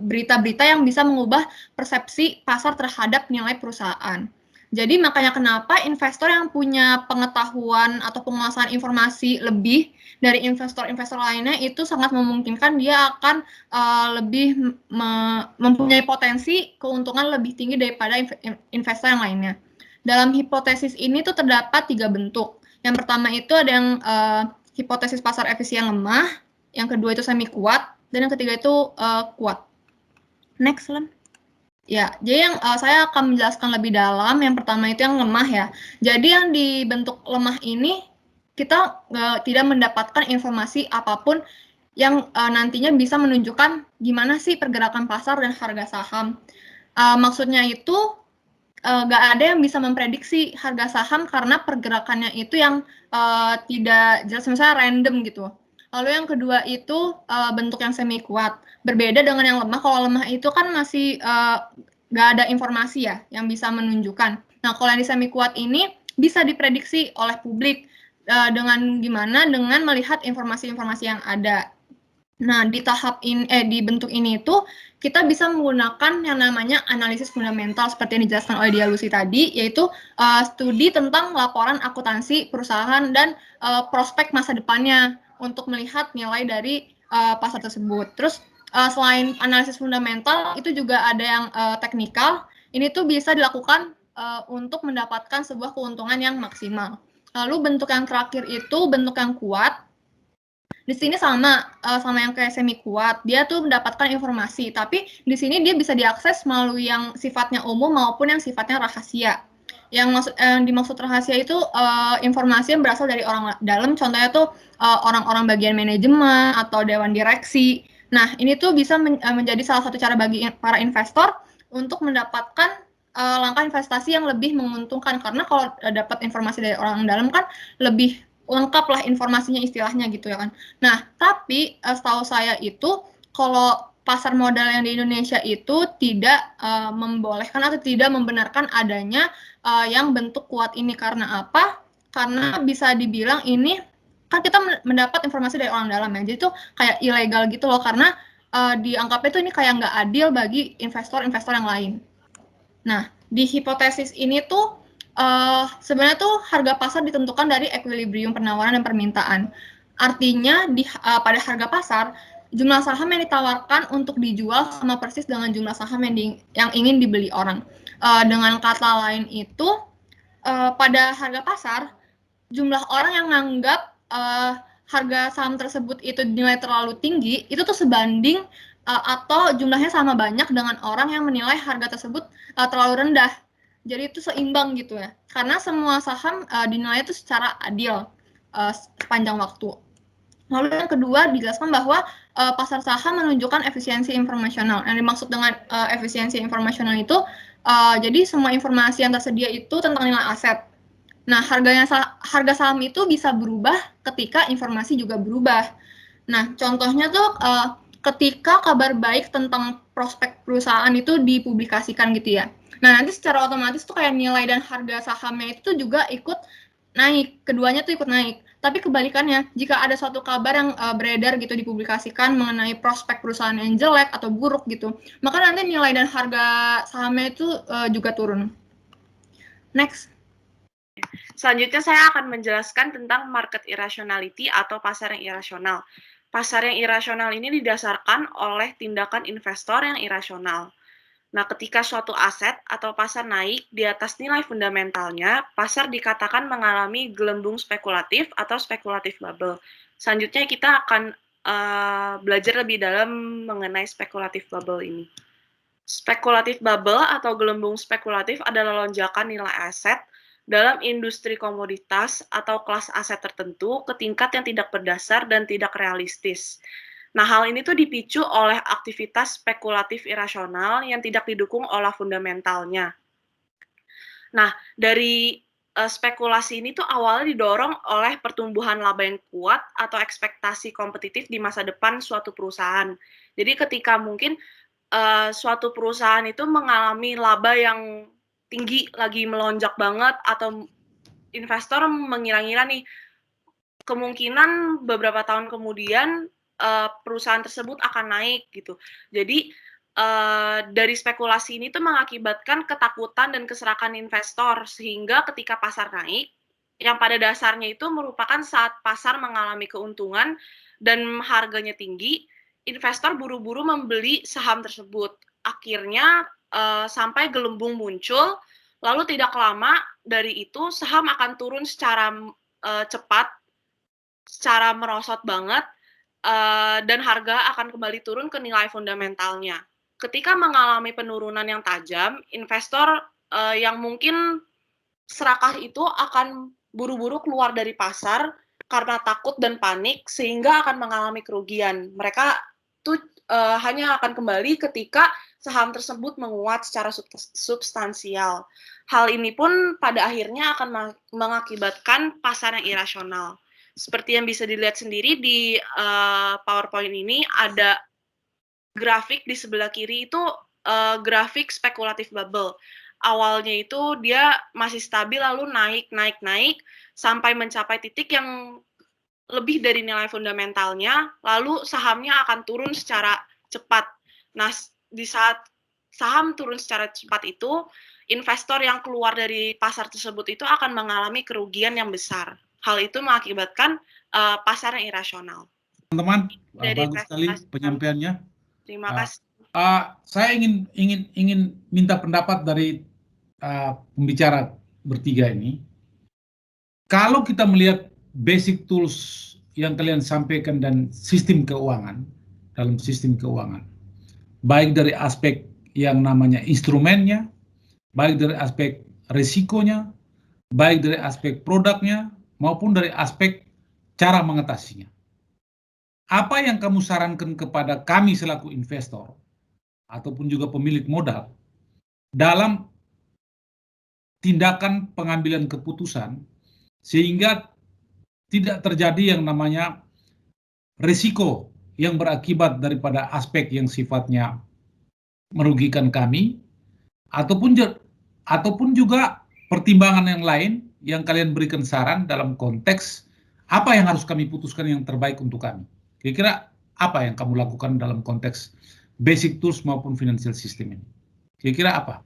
berita-berita yang bisa mengubah persepsi pasar terhadap nilai perusahaan. Jadi makanya kenapa investor yang punya pengetahuan atau penguasaan informasi lebih dari investor-investor lainnya itu sangat memungkinkan dia akan lebih mempunyai potensi keuntungan lebih tinggi daripada investor yang lainnya. Dalam hipotesis ini tuh terdapat 3 bentuk. Yang pertama itu ada yang hipotesis pasar efisien lemah, yang kedua itu semi kuat, dan yang ketiga itu kuat. Next, Len. Ya, jadi yang saya akan menjelaskan lebih dalam. Yang pertama itu yang lemah ya. Jadi yang dibentuk lemah ini kita tidak mendapatkan informasi apapun yang nantinya bisa menunjukkan gimana sih pergerakan pasar dan harga saham. Maksudnya itu nggak ada yang bisa memprediksi harga saham karena pergerakannya itu yang tidak jelas, misalnya random gitu. Lalu yang kedua itu bentuk yang semi kuat. Berbeda dengan yang lemah. Kalau lemah itu kan masih nggak ada informasi ya yang bisa menunjukkan. Nah, kalau yang di semi kuat ini bisa diprediksi oleh publik dengan gimana? Dengan melihat informasi-informasi yang ada. Nah, di tahap ini, di bentuk ini itu kita bisa menggunakan yang namanya analisis fundamental seperti yang dijelaskan oleh Dia Lucy tadi, yaitu studi tentang laporan akuntansi perusahaan dan prospek masa depannya untuk melihat nilai dari pasar tersebut. Terus selain analisis fundamental, itu juga ada yang teknikal. Ini tuh bisa dilakukan untuk mendapatkan sebuah keuntungan yang maksimal. Lalu bentuk yang terakhir itu bentuk yang kuat. Di sini sama yang kayak semi kuat, dia tuh mendapatkan informasi, tapi di sini dia bisa diakses melalui yang sifatnya umum maupun yang sifatnya rahasia. Yang dimaksud rahasia itu informasi yang berasal dari orang dalam, contohnya tuh orang-orang bagian manajemen atau dewan direksi. Nah, ini tuh bisa menjadi salah satu cara bagi para investor untuk mendapatkan langkah investasi yang lebih menguntungkan, karena kalau dapat informasi dari orang dalam kan lebih lengkap lah informasinya istilahnya gitu ya kan. Nah, tapi setahu saya itu kalau pasar modal yang di Indonesia itu tidak membolehkan atau tidak membenarkan adanya yang bentuk kuat ini. Karena apa? Karena bisa dibilang ini kan kita mendapat informasi dari orang dalam ya, jadi itu kayak ilegal gitu loh, karena dianggapnya tuh ini kayak nggak adil bagi investor-investor yang lain. Nah, di hipotesis ini tuh sebenarnya tuh harga pasar ditentukan dari equilibrium penawaran dan permintaan. Artinya pada harga pasar, jumlah saham yang ditawarkan untuk dijual sama persis dengan jumlah saham yang ingin dibeli orang. Dengan kata lain itu, pada harga pasar, jumlah orang yang menganggap harga saham tersebut itu dinilai terlalu tinggi, itu tuh sebanding atau jumlahnya sama banyak dengan orang yang menilai harga tersebut terlalu rendah. Jadi itu seimbang gitu ya. Karena semua saham dinilai itu secara adil sepanjang waktu. Lalu yang kedua dijelaskan bahwa pasar saham menunjukkan efisiensi informasional. Yang dimaksud dengan efisiensi informasional itu jadi semua informasi yang tersedia itu tentang nilai aset. Nah, harga saham itu bisa berubah ketika informasi juga berubah. Nah, contohnya tuh ketika kabar baik tentang prospek perusahaan itu dipublikasikan gitu ya. Nah, nanti secara otomatis tuh kayak nilai dan harga sahamnya itu juga ikut naik. Keduanya tuh ikut naik. Tapi kebalikannya, jika ada suatu kabar yang beredar gitu dipublikasikan mengenai prospek perusahaan yang jelek atau buruk gitu, maka nanti nilai dan harga sahamnya itu juga turun. Next. Selanjutnya saya akan menjelaskan tentang market irrationality atau pasar yang irasional. Pasar yang irasional ini didasarkan oleh tindakan investor yang irasional. Nah, ketika suatu aset atau pasar naik di atas nilai fundamentalnya, pasar dikatakan mengalami gelembung spekulatif atau spekulatif bubble. Selanjutnya kita akan belajar lebih dalam mengenai spekulatif bubble ini. Spekulatif bubble atau gelembung spekulatif adalah lonjakan nilai aset dalam industri komoditas atau kelas aset tertentu ke tingkat yang tidak berdasar dan tidak realistis. Nah, hal ini tuh dipicu oleh aktivitas spekulatif irasional yang tidak didukung oleh fundamentalnya. Nah, dari spekulasi ini tuh awalnya didorong oleh pertumbuhan laba yang kuat atau ekspektasi kompetitif di masa depan suatu perusahaan. Jadi ketika mungkin suatu perusahaan itu mengalami laba yang tinggi, lagi melonjak banget, atau investor mengira-ngira nih, kemungkinan beberapa tahun kemudian perusahaan tersebut akan naik gitu. Jadi dari spekulasi ini tuh mengakibatkan ketakutan dan keserakan investor, sehingga ketika pasar naik, yang pada dasarnya itu merupakan saat pasar mengalami keuntungan dan harganya tinggi, investor buru-buru membeli saham tersebut. Akhirnya sampai gelembung muncul, lalu tidak lama dari itu saham akan turun secara cepat, secara merosot banget, dan harga akan kembali turun ke nilai fundamentalnya. Ketika mengalami penurunan yang tajam, investor yang mungkin serakah itu akan buru-buru keluar dari pasar karena takut dan panik, sehingga akan mengalami kerugian. Mereka tuh hanya akan kembali ketika saham tersebut menguat secara substansial. Hal ini pun pada akhirnya akan mengakibatkan pasar yang irasional. Seperti yang bisa dilihat sendiri di PowerPoint ini, ada grafik di sebelah kiri itu grafik spekulatif bubble. Awalnya itu dia masih stabil, lalu naik sampai mencapai titik yang lebih dari nilai fundamentalnya, lalu sahamnya akan turun secara cepat. Nah, di saat saham turun secara cepat itu, investor yang keluar dari pasar tersebut itu akan mengalami kerugian yang besar. Hal itu mengakibatkan pasar yang irasional. Teman-teman, bagus sekali penyampaiannya. Terima kasih. Saya ingin minta pendapat dari pembicara bertiga ini. Kalau kita melihat basic tools yang kalian sampaikan dan sistem keuangan, dalam sistem keuangan, baik dari aspek yang namanya instrumennya, baik dari aspek risikonya, baik dari aspek produknya, maupun dari aspek cara mengatasinya. Apa yang kamu sarankan kepada kami selaku investor, ataupun juga pemilik modal, dalam tindakan pengambilan keputusan sehingga tidak terjadi yang namanya risiko yang berakibat daripada aspek yang sifatnya merugikan kami ataupun juga pertimbangan yang lain yang kalian berikan saran dalam konteks apa yang harus kami putuskan yang terbaik untuk kami. Kira-kira apa yang kamu lakukan dalam konteks basic tools maupun financial system ini? Kira-kira apa?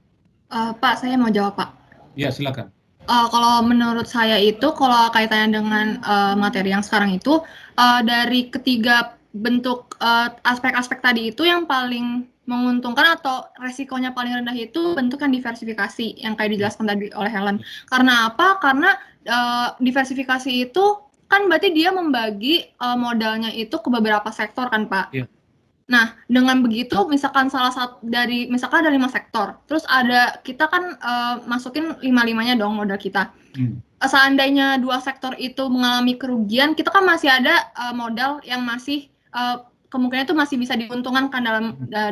Pak, saya mau jawab, Pak. Ya, silakan. Kalau menurut saya itu, kalau kaitannya dengan materi yang sekarang itu, dari ketiga bentuk aspek-aspek tadi itu yang paling menguntungkan atau resikonya paling rendah itu bentuk yang diversifikasi, yang kayak dijelaskan tadi oleh Helen. Karena apa? Karena diversifikasi itu kan berarti dia membagi modalnya itu ke beberapa sektor kan, Pak? Iya. Nah, dengan begitu misalkan misalkan ada 5 sektor, terus kita kan masukin 5-5-nya dong modal kita. Seandainya 2 sektor itu mengalami kerugian, kita kan masih ada modal yang masih kemungkinan itu masih bisa diuntungkan kan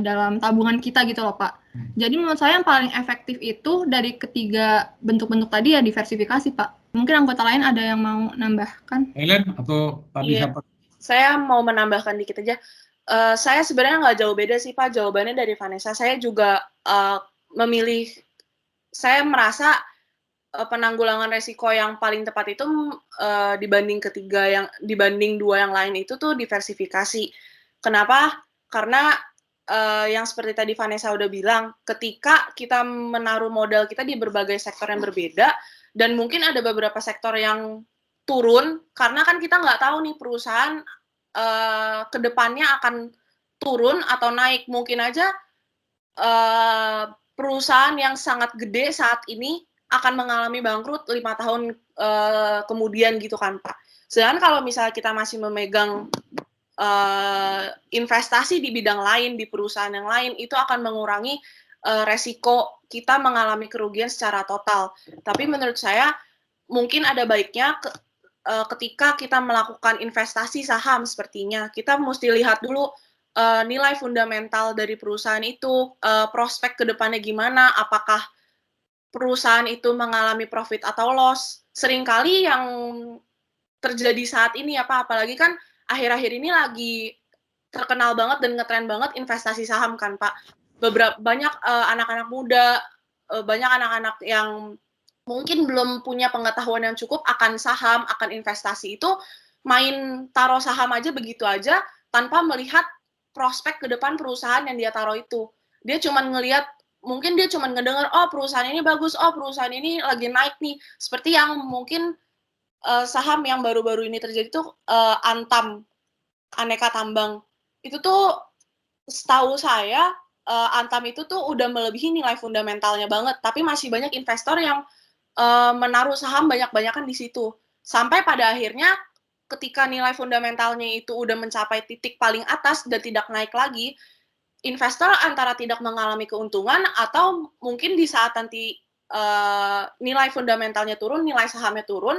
dalam tabungan kita gitu loh, Pak. Jadi menurut saya yang paling efektif itu dari ketiga bentuk-bentuk tadi ya diversifikasi, Pak. Mungkin anggota lain ada yang mau nambahkan? Helen atau tadi siapa? Saya mau menambahkan dikit aja. Saya sebenarnya nggak jauh beda sih, Pak, jawabannya dari Vanessa. Saya juga saya merasa penanggulangan resiko yang paling tepat itu dibanding 2 yang lain itu tuh diversifikasi. Kenapa? Karena yang seperti tadi Vanessa udah bilang, ketika kita menaruh modal kita di berbagai sektor yang berbeda, dan mungkin ada beberapa sektor yang turun, karena kan kita nggak tahu nih perusahaan ke depannya akan turun atau naik. Mungkin aja perusahaan yang sangat gede saat ini akan mengalami bangkrut 5 tahun kemudian gitu kan, Pak. Sedangkan kalau misalnya kita masih memegang investasi di bidang lain, di perusahaan yang lain, itu akan mengurangi resiko kita mengalami kerugian secara total. Tapi menurut saya mungkin ada baiknya ketika kita melakukan investasi saham sepertinya, kita mesti lihat dulu nilai fundamental dari perusahaan itu, prospek ke depannya gimana, apakah perusahaan itu mengalami profit atau loss. Seringkali yang terjadi saat ini ya Pak, apalagi kan akhir-akhir ini lagi terkenal banget dan ngetren banget investasi saham kan Pak. Banyak anak-anak muda, banyak anak-anak yang mungkin belum punya pengetahuan yang cukup akan saham, akan investasi itu, main taruh saham aja begitu aja tanpa melihat prospek ke depan perusahaan yang dia taruh itu. Dia cuman ngelihat, mungkin dia cuman ngedenger, oh perusahaan ini bagus, oh perusahaan ini lagi naik nih. Seperti yang mungkin saham yang baru-baru ini terjadi tuh Antam, Aneka Tambang. Itu tuh setahu saya Antam itu tuh udah melebihi nilai fundamentalnya banget, tapi masih banyak investor yang menaruh saham banyak-banyakan di situ. Sampai pada akhirnya ketika nilai fundamentalnya itu udah mencapai titik paling atas dan tidak naik lagi, investor antara tidak mengalami keuntungan atau mungkin di saat nanti nilai fundamentalnya turun, nilai sahamnya turun,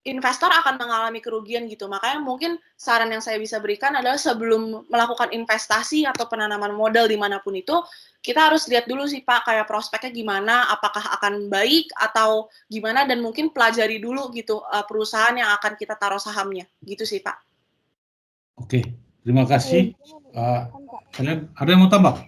investor akan mengalami kerugian gitu. Makanya mungkin saran yang saya bisa berikan adalah sebelum melakukan investasi atau penanaman modal dimanapun itu, kita harus lihat dulu sih Pak, kayak prospeknya gimana, apakah akan baik atau gimana, dan mungkin pelajari dulu gitu perusahaan yang akan kita taruh sahamnya. Gitu sih Pak. Oke, terima kasih. Kalian ada yang mau tambah?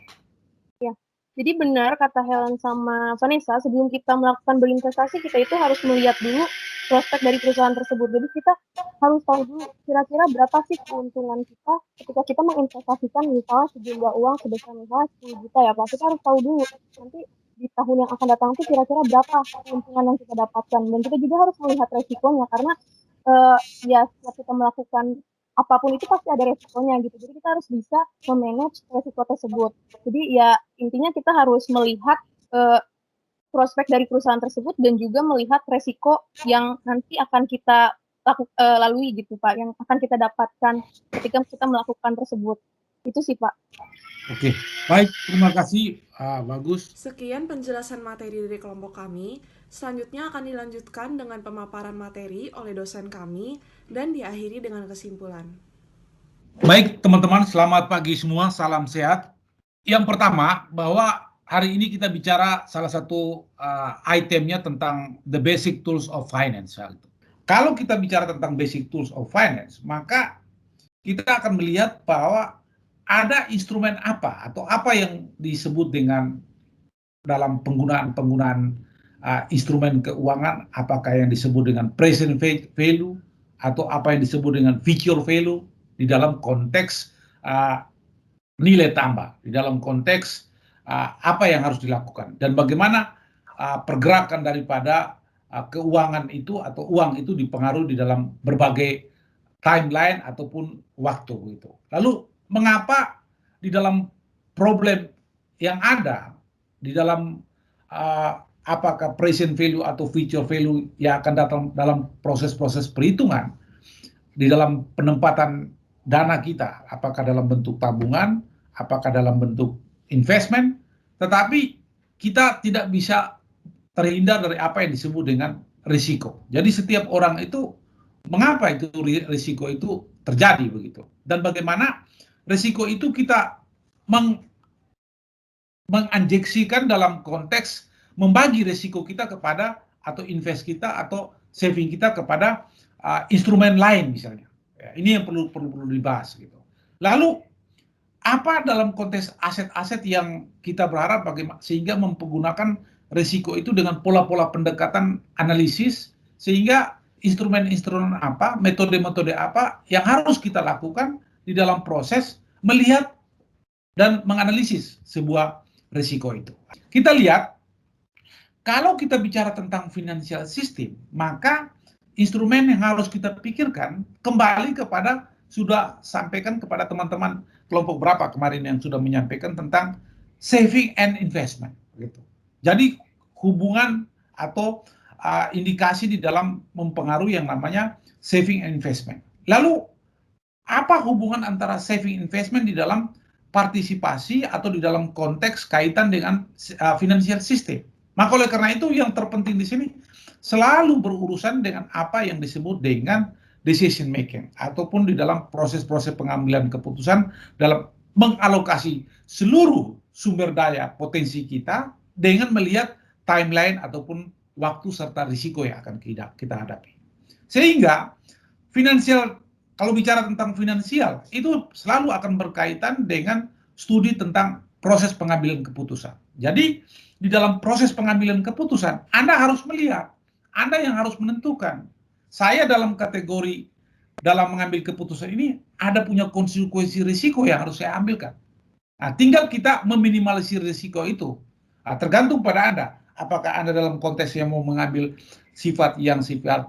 Ya, jadi benar kata Helen sama Vanessa, sebelum kita melakukan berinvestasi, kita itu harus melihat dulu prospek dari perusahaan tersebut. Jadi kita harus tahu dulu kira-kira berapa sih keuntungan kita ketika kita menginvestasikan misalnya sejumlah uang sebesar misalnya 10 juta ya Pak. Kita harus tahu dulu nanti di tahun yang akan datang itu kira-kira berapa keuntungan yang kita dapatkan. Dan kita juga harus melihat resikonya karena ya setelah kita melakukan apapun itu pasti ada resikonya gitu. Jadi kita harus bisa memanage resiko tersebut. Jadi ya intinya kita harus melihat prospek dari perusahaan tersebut dan juga melihat resiko yang nanti akan kita lalui gitu Pak, yang akan kita dapatkan ketika kita melakukan tersebut. Itu sih Pak. Oke, baik, terima kasih. Bagus. Sekian penjelasan materi dari kelompok kami. Selanjutnya akan dilanjutkan dengan pemaparan materi oleh dosen kami dan diakhiri dengan kesimpulan. Baik teman-teman, selamat pagi semua, salam sehat. Yang pertama, bahwa hari ini kita bicara salah satu itemnya tentang the basic tools of finance. Kalau kita bicara tentang basic tools of finance, maka kita akan melihat bahwa ada instrumen apa atau apa yang disebut dengan dalam penggunaan instrumen keuangan, apakah yang disebut dengan present value atau apa yang disebut dengan future value di dalam konteks nilai tambah, di dalam konteks apa yang harus dilakukan dan bagaimana pergerakan daripada keuangan itu atau uang itu dipengaruhi di dalam berbagai timeline ataupun waktu gitu. Lalu mengapa di dalam problem yang ada di dalam apakah present value atau future value yang akan datang dalam proses-proses perhitungan di dalam penempatan dana kita, apakah dalam bentuk tabungan, apakah dalam bentuk investment, tetapi kita tidak bisa terhindar dari apa yang disebut dengan risiko. Jadi setiap orang itu, mengapa itu risiko itu terjadi begitu, dan bagaimana risiko itu kita menginjeksikan dalam konteks membagi risiko kita kepada atau invest kita atau saving kita kepada instrumen lain misalnya. Ya, ini yang perlu dibahas gitu. Lalu apa dalam konteks aset-aset yang kita berharap bagaimana sehingga menggunakan risiko itu dengan pola-pola pendekatan analisis, sehingga instrumen-instrumen apa, metode-metode apa yang harus kita lakukan di dalam proses melihat dan menganalisis sebuah risiko itu. Kita lihat, kalau kita bicara tentang financial system, maka instrumen yang harus kita pikirkan kembali kepada, sudah sampaikan kepada teman-teman kelompok berapa kemarin yang sudah menyampaikan tentang saving and investment gitu. Jadi hubungan atau indikasi di dalam mempengaruhi yang namanya saving and investment. Lalu apa hubungan antara saving investment di dalam partisipasi atau di dalam konteks kaitan dengan financial system? Maka oleh karena itu yang terpenting di sini selalu berurusan dengan apa yang disebut dengan decision making ataupun di dalam proses-proses pengambilan keputusan dalam mengalokasi seluruh sumber daya potensi kita dengan melihat timeline ataupun waktu serta risiko yang akan kita hadapi. Sehingga finansial, kalau bicara tentang finansial, itu selalu akan berkaitan dengan studi tentang proses pengambilan keputusan. Jadi di dalam proses pengambilan keputusan, Anda harus melihat, Anda yang harus menentukan, saya dalam kategori dalam mengambil keputusan ini ada punya konsekuensi risiko yang harus saya ambilkan. Nah, tinggal kita meminimalisir risiko itu. Nah, tergantung pada Anda, apakah Anda dalam konteks yang mau mengambil sifat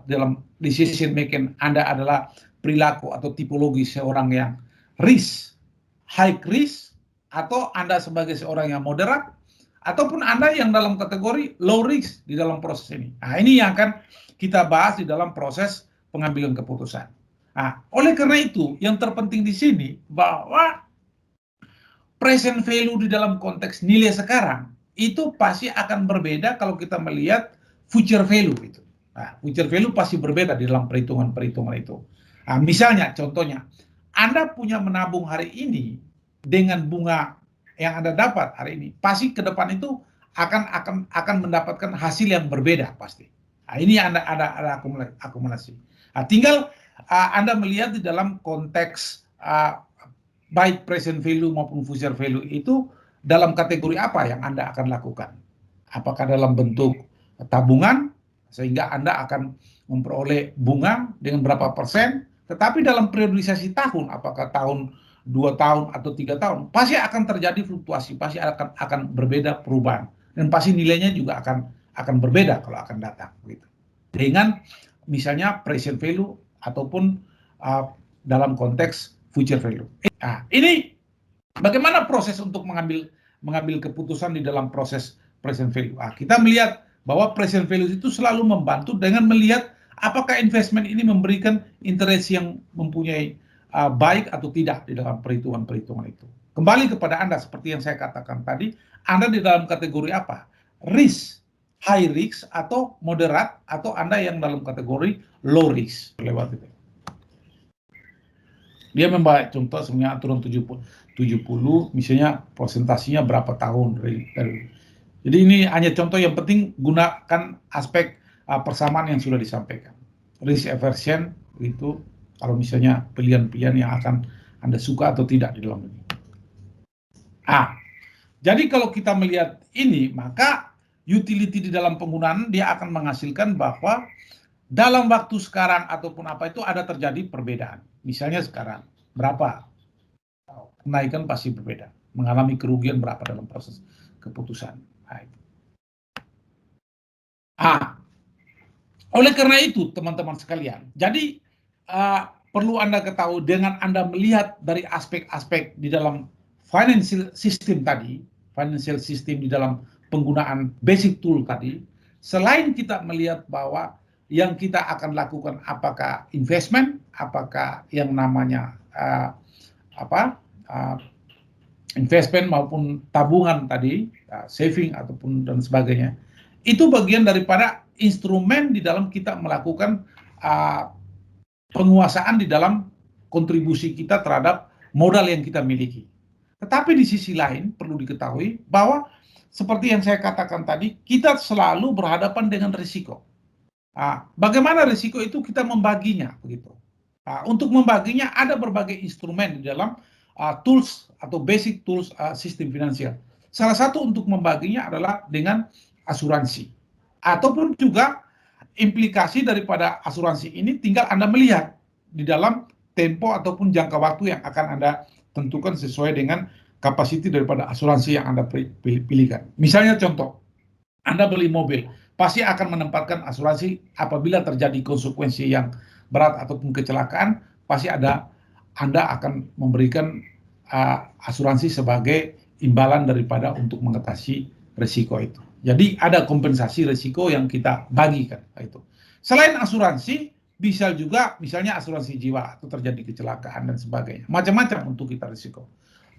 dalam decision making Anda adalah perilaku atau tipologi seorang yang high risk, atau Anda sebagai seorang yang moderat, ataupun Anda yang dalam kategori low risk di dalam proses ini. Nah, ini yang akan kita bahas di dalam proses pengambilan keputusan. Nah, oleh karena itu, yang terpenting di sini bahwa present value di dalam konteks nilai sekarang itu pasti akan berbeda kalau kita melihat future value itu. Nah, future value pasti berbeda di dalam perhitungan-perhitungan itu. Nah, misalnya, contohnya, Anda punya menabung hari ini dengan bunga yang Anda dapat hari ini, pasti ke depan itu akan mendapatkan hasil yang berbeda pasti. Nah, ini ada akumulasi. Nah, tinggal Anda melihat di dalam konteks baik present value maupun future value itu dalam kategori apa yang Anda akan lakukan. Apakah dalam bentuk tabungan sehingga Anda akan memperoleh bunga dengan berapa persen, tetapi dalam periodisasi tahun, apakah tahun 2 tahun atau 3 tahun, pasti akan terjadi fluktuasi, pasti akan berbeda perubahan, dan pasti nilainya juga akan berbeda kalau akan datang gitu. Dengan misalnya present value ataupun dalam konteks future value. Nah, ini bagaimana proses untuk mengambil keputusan di dalam proses present value. Kita melihat bahwa present value itu selalu membantu dengan melihat apakah investment ini memberikan interest yang mempunyai baik atau tidak di dalam perhitungan-perhitungan itu. Kembali kepada Anda, seperti yang saya katakan tadi, Anda di dalam kategori apa? Risk, high risk, atau moderat, atau Anda yang dalam kategori low risk. Lewat itu. Dia membawa contoh sebenarnya aturan 70, misalnya presentasinya berapa tahun. Jadi ini hanya contoh, yang penting gunakan aspek persamaan yang sudah disampaikan. Risk aversion itu kalau misalnya pilihan-pilihan yang akan Anda suka atau tidak di dalam ini. Jadi kalau kita melihat ini, maka utility di dalam penggunaan dia akan menghasilkan bahwa dalam waktu sekarang ataupun apa itu ada terjadi perbedaan. Misalnya sekarang berapa kenaikan pasti berbeda, mengalami kerugian berapa dalam proses keputusan. Oleh karena itu teman-teman sekalian, jadi perlu Anda ketahui dengan Anda melihat dari aspek-aspek di dalam financial system tadi, financial system di dalam penggunaan basic tool tadi, selain kita melihat bahwa yang kita akan lakukan apakah investment, apakah yang namanya investment maupun tabungan tadi, saving ataupun dan sebagainya, itu bagian daripada instrumen di dalam kita melakukan penguasaan di dalam kontribusi kita terhadap modal yang kita miliki. Tetapi di sisi lain perlu diketahui bahwa seperti yang saya katakan tadi, kita selalu berhadapan dengan risiko. Bagaimana risiko itu kita membaginya begitu. Untuk membaginya ada berbagai instrumen di dalam tools atau basic tools sistem finansial. Salah satu untuk membaginya adalah dengan asuransi. Ataupun juga implikasi daripada asuransi ini tinggal Anda melihat di dalam tempo ataupun jangka waktu yang akan Anda tentukan sesuai dengan kapasiti daripada asuransi yang Anda pilihkan. Misalnya contoh, Anda beli mobil, pasti akan menempatkan asuransi apabila terjadi konsekuensi yang berat ataupun kecelakaan, pasti Anda akan memberikan asuransi sebagai imbalan daripada untuk mengatasi risiko itu. Jadi ada kompensasi risiko yang kita bagikan itu. Selain asuransi, bisa juga misalnya asuransi jiwa atau terjadi kecelakaan dan sebagainya. Macam-macam untuk kita risiko.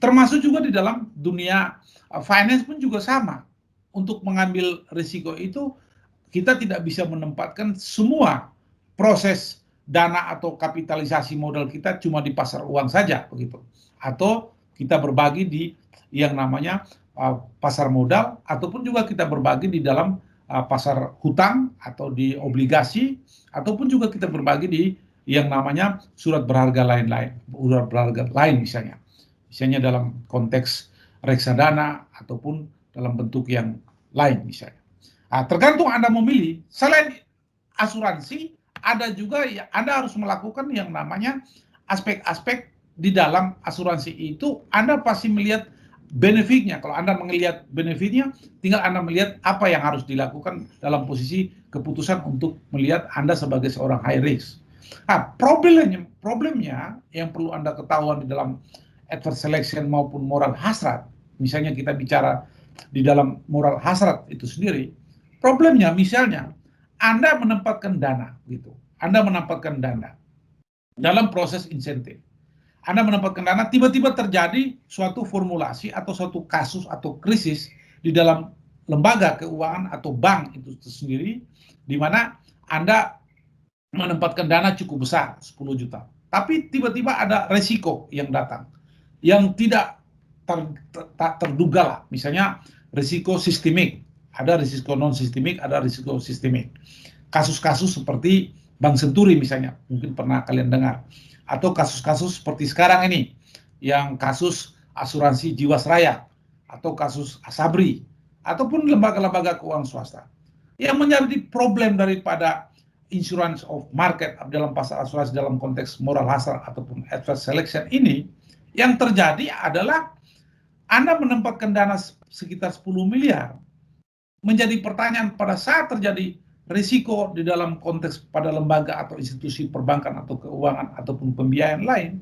Termasuk juga di dalam dunia finance pun juga sama. Untuk mengambil risiko itu kita tidak bisa menempatkan semua proses dana atau kapitalisasi modal kita cuma di pasar uang saja begitu. Atau kita berbagi di yang namanya pasar modal, ataupun juga kita berbagi di dalam pasar hutang atau di obligasi, ataupun juga kita berbagi di yang namanya surat berharga lain misalnya. Misalnya dalam konteks reksadana ataupun dalam bentuk yang lain misalnya. Tergantung Anda memilih. Selain asuransi, ada juga Anda harus melakukan yang namanya aspek-aspek di dalam asuransi itu. Anda pasti melihat benefitnya. Kalau Anda melihat benefitnya, tinggal Anda melihat apa yang harus dilakukan dalam posisi keputusan untuk melihat Anda sebagai seorang high risk. Problemnya yang perlu Anda ketahui di dalam adverse selection maupun moral hasrat, misalnya kita bicara di dalam moral hasrat itu sendiri, problemnya misalnya Anda menempatkan dana gitu. Anda menempatkan dana dalam proses insentif. Anda menempatkan dana, tiba-tiba terjadi suatu formulasi atau suatu kasus atau krisis di dalam lembaga keuangan atau bank itu sendiri, di mana Anda menempatkan dana cukup besar, 10 juta. Tapi tiba-tiba ada resiko yang datang, yang tidak terduga lah. Misalnya risiko sistemik, ada risiko non-sistemik, ada risiko sistemik. Kasus-kasus seperti Bank Senturi misalnya, mungkin pernah kalian dengar. Atau kasus-kasus seperti sekarang ini, yang kasus asuransi Jiwasraya, atau kasus Asabri, ataupun lembaga-lembaga keuangan swasta. Yang menjadi problem daripada insurance of market dalam pasar asuransi dalam konteks moral hazard ataupun adverse selection ini, yang terjadi adalah Anda menempatkan dana sekitar 10 miliar, menjadi pertanyaan pada saat terjadi risiko di dalam konteks pada lembaga atau institusi perbankan atau keuangan ataupun pembiayaan lain,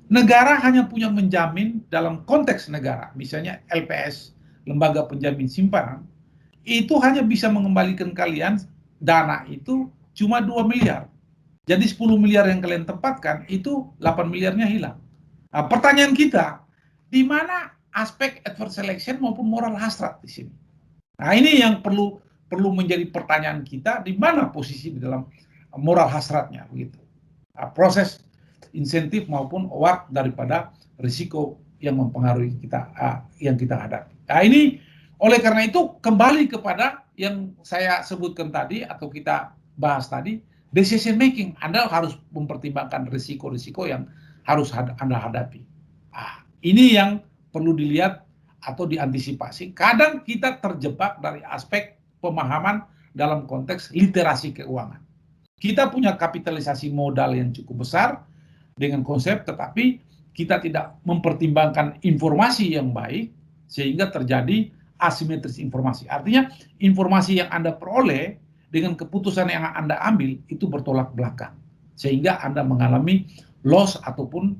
negara hanya punya menjamin dalam konteks negara, misalnya LPS, lembaga penjamin simpanan, itu hanya bisa mengembalikan kalian dana itu cuma 2 miliar. Jadi 10 miliar yang kalian tempatkan, itu 8 miliarnya hilang. Nah, pertanyaan kita, di mana aspek adverse selection maupun moral hasrat di sini? Nah, ini yang perlu menjadi pertanyaan kita, di mana posisi di dalam moral hasratnya begitu. Proses insentif maupun award daripada risiko yang mempengaruhi kita, yang kita hadapi. Nah ini, oleh karena itu kembali kepada yang saya sebutkan tadi atau kita bahas tadi, decision making. Anda harus mempertimbangkan risiko-risiko yang harus Anda hadapi. Ini yang perlu dilihat atau diantisipasi. Kadang kita terjebak dari aspek pemahaman dalam konteks literasi keuangan. Kita punya kapitalisasi modal yang cukup besar dengan konsep, tetapi kita tidak mempertimbangkan informasi yang baik sehingga terjadi asimetris informasi. Artinya informasi yang Anda peroleh dengan keputusan yang Anda ambil itu bertolak belakang. Sehingga Anda mengalami loss ataupun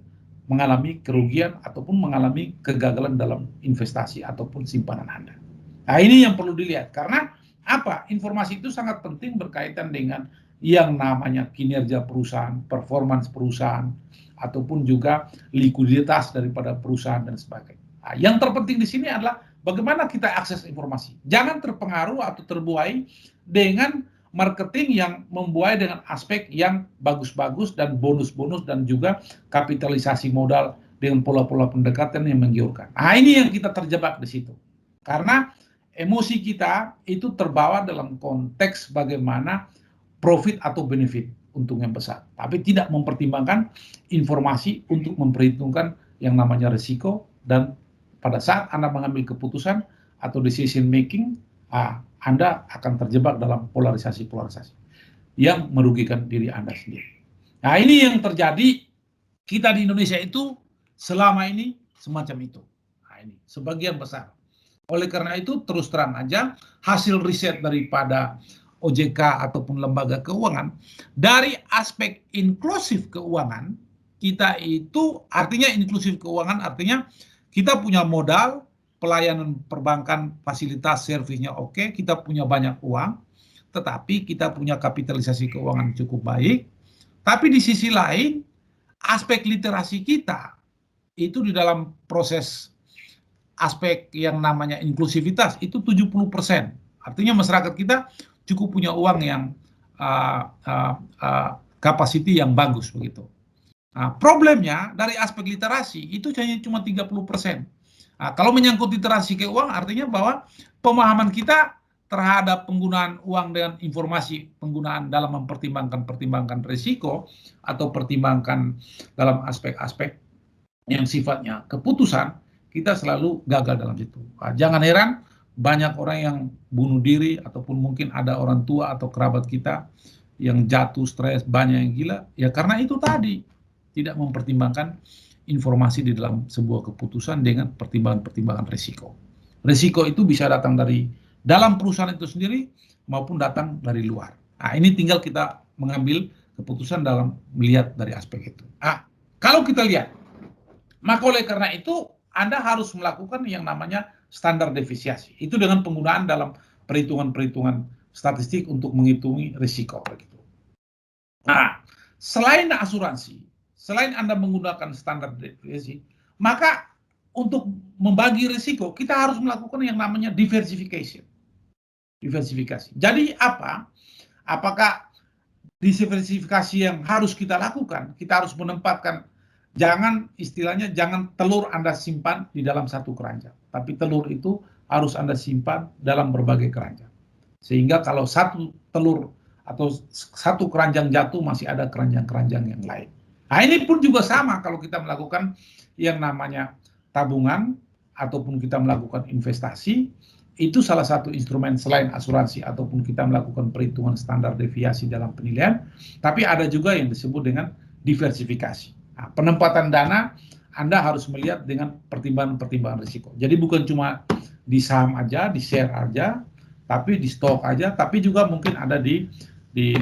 mengalami kerugian ataupun mengalami kegagalan dalam investasi ataupun simpanan Anda. Nah ini yang perlu dilihat, karena apa? Informasi itu sangat penting berkaitan dengan yang namanya kinerja perusahaan, performance perusahaan, ataupun juga likuiditas daripada perusahaan dan sebagainya. Nah, yang terpenting di sini adalah bagaimana kita akses informasi. Jangan terpengaruh atau terbuai dengan marketing yang membuai dengan aspek yang bagus-bagus dan bonus-bonus dan juga kapitalisasi modal dengan pola-pola pendekatan yang menggiurkan. Nah ini yang kita terjebak di situ. Karena emosi kita itu terbawa dalam konteks bagaimana profit atau benefit untung yang besar. Tapi tidak mempertimbangkan informasi untuk memperhitungkan yang namanya risiko, dan pada saat Anda mengambil keputusan atau decision making, Anda akan terjebak dalam polarisasi-polarisasi yang merugikan diri Anda sendiri. Nah ini yang terjadi kita di Indonesia itu selama ini semacam itu. Nah ini sebagian besar. Oleh karena itu terus terang aja hasil riset daripada OJK ataupun lembaga keuangan dari aspek inklusif keuangan kita itu, artinya inklusif keuangan artinya kita punya modal, pelayanan perbankan, fasilitas, servisnya oke, kita punya banyak uang, tetapi kita punya kapitalisasi keuangan cukup baik. Tapi di sisi lain, aspek literasi kita itu di dalam proses aspek yang namanya inklusivitas itu 70%. Artinya masyarakat kita cukup punya uang yang capacity yang bagus begitu. Nah, problemnya dari aspek literasi itu hanya cuma 30%. Nah, kalau menyangkut literasi keuangan artinya bahwa pemahaman kita terhadap penggunaan uang dengan informasi penggunaan dalam mempertimbangkan risiko atau pertimbangkan dalam aspek-aspek yang sifatnya keputusan, kita selalu gagal dalam situ. Nah, jangan heran banyak orang yang bunuh diri ataupun mungkin ada orang tua atau kerabat kita yang jatuh stres, banyak yang gila, ya karena itu tadi tidak mempertimbangkan informasi di dalam sebuah keputusan dengan pertimbangan-pertimbangan risiko. Risiko itu bisa datang dari dalam perusahaan itu sendiri maupun datang dari luar. Nah, ini tinggal kita mengambil keputusan dalam melihat dari aspek itu. Kalau kita lihat, maka oleh karena itu Anda harus melakukan yang namanya standar deviasi. Itu dengan penggunaan dalam perhitungan-perhitungan statistik untuk menghitungi risiko. Nah, selain asuransi, selain Anda menggunakan standar deviasi, maka untuk membagi risiko, kita harus melakukan yang namanya diversification. Diversifikasi. Jadi apa? Apakah diversifikasi yang harus kita lakukan? Kita harus menempatkan, istilahnya jangan telur Anda simpan di dalam satu keranjang. Tapi telur itu harus Anda simpan dalam berbagai keranjang. Sehingga kalau satu telur atau satu keranjang jatuh, masih ada keranjang-keranjang yang lain. Nah ini pun juga sama kalau kita melakukan yang namanya tabungan ataupun kita melakukan investasi, itu salah satu instrumen selain asuransi ataupun kita melakukan perhitungan standar deviasi dalam penilaian, tapi ada juga yang disebut dengan diversifikasi. Nah, penempatan dana Anda harus melihat dengan pertimbangan-pertimbangan risiko. Jadi bukan cuma di saham aja, di share aja, tapi di stok aja, tapi juga mungkin ada di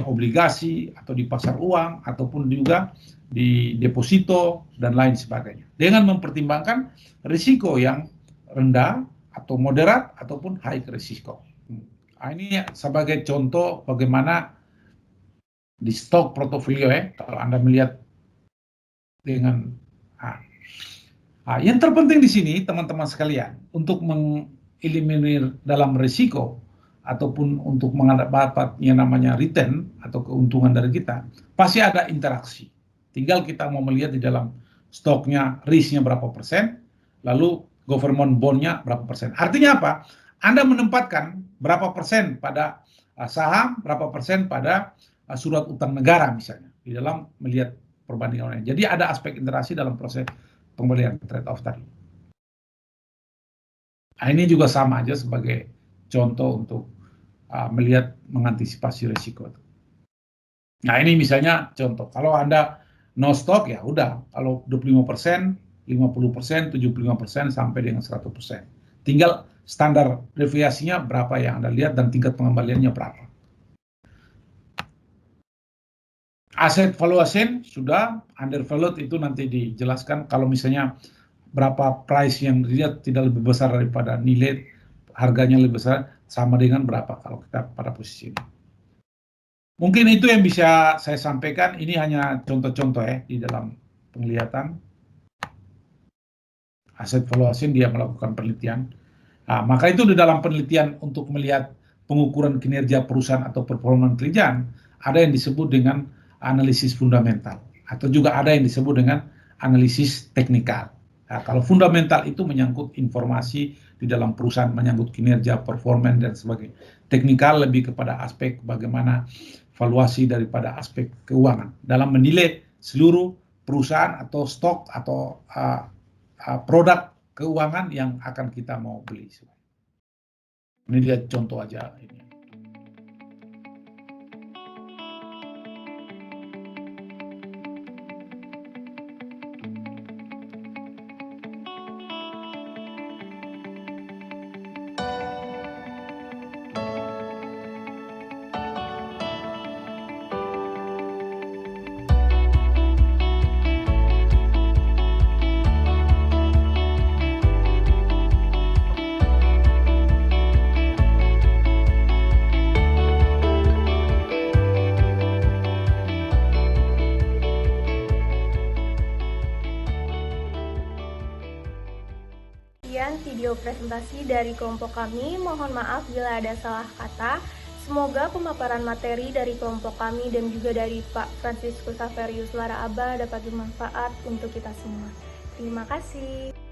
obligasi atau di pasar uang ataupun juga di deposito dan lain sebagainya. Dengan mempertimbangkan risiko yang rendah atau moderat ataupun high risiko. Nah, ini sebagai contoh bagaimana di stok portofolio kalau Anda melihat dengan yang terpenting di sini teman-teman sekalian untuk mengeliminir dalam risiko ataupun untuk mendapat yang namanya return atau keuntungan dari kita, pasti ada interaksi. Tinggal kita mau melihat di dalam stoknya risknya berapa persen, lalu government bond-nya berapa persen. Artinya apa? Anda menempatkan berapa persen pada saham, berapa persen pada surat utang negara misalnya, di dalam melihat perbandingan. Jadi ada aspek interaksi dalam proses pembelian trade-off tadi. Nah, ini juga sama aja sebagai contoh untuk melihat mengantisipasi risiko. Nah, ini misalnya contoh, kalau Anda no stock ya udah, kalau 25%, 50%, 75% sampai dengan 100%. Tinggal standar deviasinya berapa yang Anda lihat dan tingkat pengembaliannya berapa. Aset valuation sudah, undervalued itu nanti dijelaskan kalau misalnya berapa price yang dilihat tidak lebih besar daripada nilai, harganya lebih besar, sama dengan berapa kalau kita pada posisi ini. Mungkin itu yang bisa saya sampaikan, ini hanya contoh-contoh ya di dalam penglihatan. Aset valuation dia melakukan penelitian. Nah, maka itu di dalam penelitian untuk melihat pengukuran kinerja perusahaan atau performa kerjaan, ada yang disebut dengan analisis fundamental, atau juga ada yang disebut dengan analisis teknikal. Nah, kalau fundamental itu menyangkut informasi di dalam perusahaan, menyangkut kinerja, performa, dan sebagainya. Teknikal lebih kepada aspek bagaimana valuasi daripada aspek keuangan dalam menilai seluruh perusahaan atau stok atau produk keuangan yang akan kita mau beli. Ini dia contoh aja ini. Sekian video presentasi dari kelompok kami. Mohon maaf bila ada salah kata. Semoga pemaparan materi dari kelompok kami dan juga dari Pak Franciscus Saverius Lara Aba dapat bermanfaat untuk kita semua. Terima kasih.